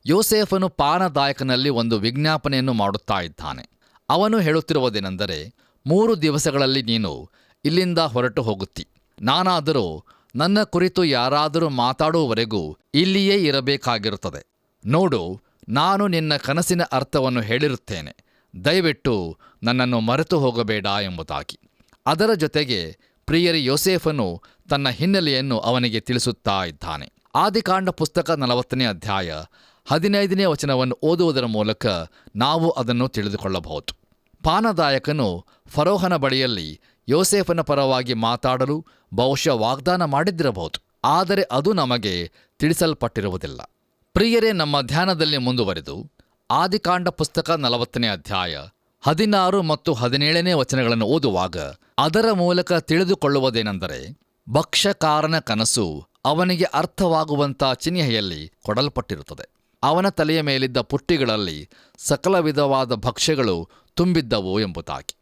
ಯೋಸೇಫನು ಪಾನದಾಯಕನಲ್ಲಿ ಒಂದು ವಿಜ್ಞಾಪನೆಯನ್ನು ಮಾಡುತ್ತಾ ಇದ್ದಾನೆ. ಅವನು ಹೇಳುತ್ತಿರುವುದೇನೆಂದರೆ, 3 ದಿವಸಗಳಲ್ಲಿ ನೀನು ಇಲ್ಲಿಂದ ಹೊರಟು ಹೋಗುತ್ತಿ. ನಾನಾದರೂ ನನ್ನ ಕುರಿತು ಯಾರಾದರೂ ಮಾತಾಡುವವರೆಗೂ ಇಲ್ಲಿಯೇ ಇರಬೇಕಾಗಿರುತ್ತದೆ. ನೋಡು, ನಾನು ನಿನ್ನ ಕನಸಿನ ಅರ್ಥವನ್ನು ಹೇಳಿರುತ್ತೇನೆ. ದಯವಿಟ್ಟು ನನ್ನನ್ನು ಮರೆತು ಹೋಗಬೇಡ ಎಂಬುದಾಗಿ. ಅದರ ಜೊತೆಗೆ ಪ್ರಿಯರಿ, ಯೋಸೇಫನು ತನ್ನ ಹಿನ್ನೆಲೆಯನ್ನು ಅವನಿಗೆ ತಿಳಿಸುತ್ತಾ ಇದ್ದಾನೆ. ಆದಿಕಾಂಡ ಪುಸ್ತಕ 40ನೇ ಅಧ್ಯಾಯ 15ನೇ ವಚನವನ್ನು ಓದುವುದರ ಮೂಲಕ ನಾವು ಅದನ್ನು ತಿಳಿದುಕೊಳ್ಳಬಹುದು. ಪಾನದಾಯಕನು ಫರೋಹನ ಬಳಿಯಲ್ಲಿ ಯೋಸೇಫನ ಪರವಾಗಿ ಮಾತಾಡಲು ಬಹುಶಃ ವಾಗ್ದಾನ ಮಾಡಿದ್ದಿರಬಹುದು. ಆದರೆ ಅದು ನಮಗೆ ತಿಳಿಸಲ್ಪಟ್ಟಿರುವುದಿಲ್ಲ. ಪ್ರಿಯರೇ, ನಮ್ಮ ಧ್ಯಾನದಲ್ಲಿ ಮುಂದುವರೆದು ಆದಿಕಾಂಡ ಪುಸ್ತಕ 40ನೇ ಅಧ್ಯಾಯ 16 ಮತ್ತು 17ನೇ ವಚನಗಳನ್ನು ಓದುವಾಗ ಅದರ ಮೂಲಕ ತಿಳಿದುಕೊಳ್ಳುವುದೇನೆಂದರೆ, ಭಕ್ಷ್ಯಕಾರನ ಕನಸು ಅವನಿಗೆ ಅರ್ಥವಾಗುವಂಥ ಚಿಹ್ನೆಯಲ್ಲಿ ಕೊಡಲ್ಪಟ್ಟಿರುತ್ತದೆ. ಅವನ ತಲೆಯ ಮೇಲಿದ್ದ ಪುಟ್ಟಿಗಳಲ್ಲಿ ಸಕಲ ವಿಧವಾದ ಭಕ್ಷ್ಯಗಳು ತುಂಬಿದ್ದವು ಎಂಬುದಾಗಿ.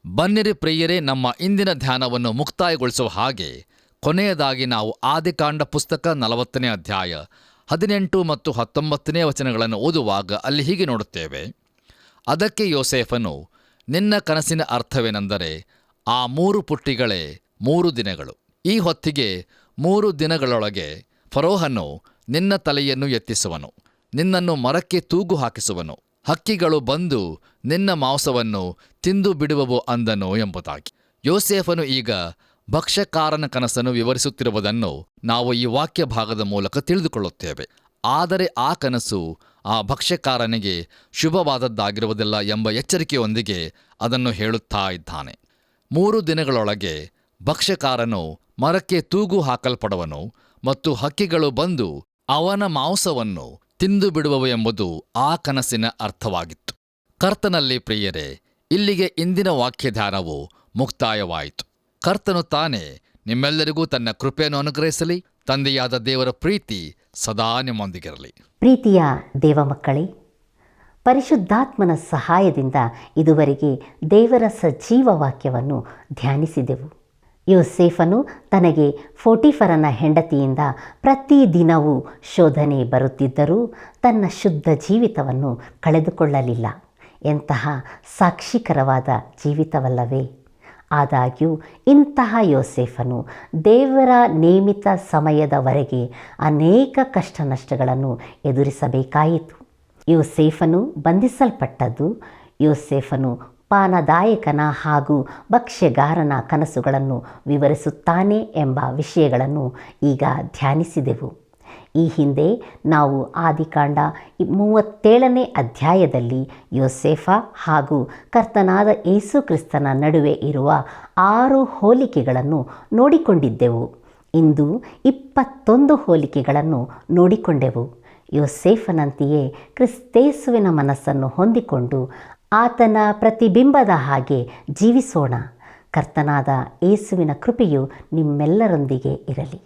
ಬನ್ನಿರಿ ಪ್ರಿಯರೇ, ನಮ್ಮ ಇಂದಿನ ಧ್ಯಾನವನ್ನು ಮುಕ್ತಾಯಗೊಳಿಸುವ ಹಾಗೆ ಕೊನೆಯದಾಗಿ ನಾವು ಆದಿಕಾಂಡ ಪುಸ್ತಕ 40ನೇ ಅಧ್ಯಾಯ 18 ಮತ್ತು 19ನೇ ವಚನಗಳನ್ನು ಓದುವಾಗ ಅಲ್ಲಿ ಹೀಗೆ ನೋಡುತ್ತೇವೆ. ಅದಕ್ಕೆ ಯೋಸೇಫನು, ನಿನ್ನ ಕನಸಿನ ಅರ್ಥವೇನೆಂದರೆ, ಆ 3 ಪುಟ್ಟಿಗಳೇ 3 ದಿನಗಳು. ಈ ಹೊತ್ತಿಗೆ 3 ದಿನಗಳೊಳಗೆ ಫರೋಹನು ನಿನ್ನ ತಲೆಯನ್ನು ಎತ್ತಿಸುವನು. ನಿನ್ನನ್ನು ಮರಕ್ಕೆ ತೂಗು ಹಾಕಿಸುವನು, ಹಕ್ಕಿಗಳು ಬಂದು ನಿನ್ನ ಮಾಂಸವನ್ನು ತಿಂದು ಬಿಡುವವು ಅಂದನು ಎಂಬುದಾಗಿ. ಯೋಸೇಫನು ಈಗ ಭಕ್ಷ್ಯಕಾರನ ಕನಸನ್ನು ವಿವರಿಸುತ್ತಿರುವುದನ್ನು ನಾವು ಈ ವಾಕ್ಯ ಭಾಗದ ಮೂಲಕ ತಿಳಿದುಕೊಳ್ಳುತ್ತೇವೆ. ಆದರೆ ಆ ಕನಸು ಆ ಭಕ್ಷ್ಯಕಾರನಿಗೆ ಶುಭವಾದದ್ದಾಗಿರುವುದಿಲ್ಲ ಎಂಬ ಎಚ್ಚರಿಕೆಯೊಂದಿಗೆ ಅದನ್ನು ಹೇಳುತ್ತಾ ಇದ್ದಾನೆ. 3 ದಿನಗಳೊಳಗೆ ಭಕ್ಷ್ಯಕಾರನು ಮರಕ್ಕೆ ತೂಗು ಹಾಕಲ್ಪಡುವನು ಮತ್ತು ಹಕ್ಕಿಗಳು ಬಂದು ಅವನ ಮಾಂಸವನ್ನು ತಿಂದು ಬಿಡುವವು ಎಂಬುದು ಆ ಕನಸಿನ ಅರ್ಥವಾಗಿತ್ತು. ಕರ್ತನಲ್ಲಿ ಪ್ರಿಯರೇ, ಇಲ್ಲಿಗೆ ಇಂದಿನ ವಾಕ್ಯಧ್ಯಾನವು ಮುಕ್ತಾಯವಾಯಿತು. ಕರ್ತನು ತಾನೇ ನಿಮ್ಮೆಲ್ಲರಿಗೂ ತನ್ನ ಕೃಪೆಯನ್ನು ಅನುಗ್ರಹಿಸಲಿ. ತಂದೆಯಾದ ದೇವರ ಪ್ರೀತಿ ಸದಾ ನಿಮ್ಮೊಂದಿಗಿರಲಿ. ಪ್ರೀತಿಯ ದೇವಮಕ್ಕಳೇ, ಪರಿಶುದ್ಧಾತ್ಮನ ಸಹಾಯದಿಂದ ಇದುವರೆಗೆ ದೇವರ ಸಜೀವ ವಾಕ್ಯವನ್ನು ಧ್ಯಾನಿಸಿದೆವು. ಯೋಸೇಫನು ತನಗೆ ಪೋಟಿಫರನ ಹೆಂಡತಿಯಿಂದ ಪ್ರತಿದಿನವೂ ಶೋಧನೆ ಬರುತ್ತಿದ್ದರೂ ತನ್ನ ಶುದ್ಧ ಜೀವಿತವನ್ನು ಕಳೆದುಕೊಳ್ಳಲಿಲ್ಲ. ಎಂತಹ ಸಾಕ್ಷಿಕರವಾದ ಜೀವಿತವಲ್ಲವೇ? ಆದಾಗ್ಯೂ ಇಂತಹ ಯೋಸೇಫನು ದೇವರ ನೇಮಿತ ಸಮಯದವರೆಗೆ ಅನೇಕ ಕಷ್ಟ ನಷ್ಟಗಳನ್ನು ಎದುರಿಸಬೇಕಾಯಿತು. ಯೋಸೇಫನು ಬಂಧಿಸಲ್ಪಟ್ಟದ್ದು, ಯೋಸೇಫನು ಪಾನದಾಯಕನ ಹಾಗೂ ಭಕ್ಷ್ಯಗಾರನ ಕನಸುಗಳನ್ನು ವಿವರಿಸುತ್ತಾನೆ ಎಂಬ ವಿಷಯಗಳನ್ನು ಈಗ ಧ್ಯಾನಿಸಿದೆವು. ಈ ಹಿಂದೆ ನಾವು ಆದಿಕಾಂಡ 37ನೇ ಅಧ್ಯಾಯದಲ್ಲಿ ಯೋಸೇಫ ಹಾಗೂ ಕರ್ತನಾದ ಯೇಸು ಕ್ರಿಸ್ತನ ನಡುವೆ ಇರುವ 6 ಹೋಲಿಕೆಗಳನ್ನು ನೋಡಿಕೊಂಡಿದ್ದೆವು. ಇಂದು 21 ಹೋಲಿಕೆಗಳನ್ನು ನೋಡಿಕೊಂಡೆವು. ಯೋಸೇಫನಂತೆಯೇ ಕ್ರಿಸ್ತೇಸುವಿನ ಮನಸ್ಸನ್ನು ಹೊಂದಿಕೊಂಡು ಆತನ ಪ್ರತಿಬಿಂಬದ ಹಾಗೆ ಜೀವಿಸೋಣ. ಕರ್ತನಾದ ಯೇಸುವಿನ ಕೃಪೆಯು ನಿಮ್ಮೆಲ್ಲರೊಂದಿಗೆ ಇರಲಿ.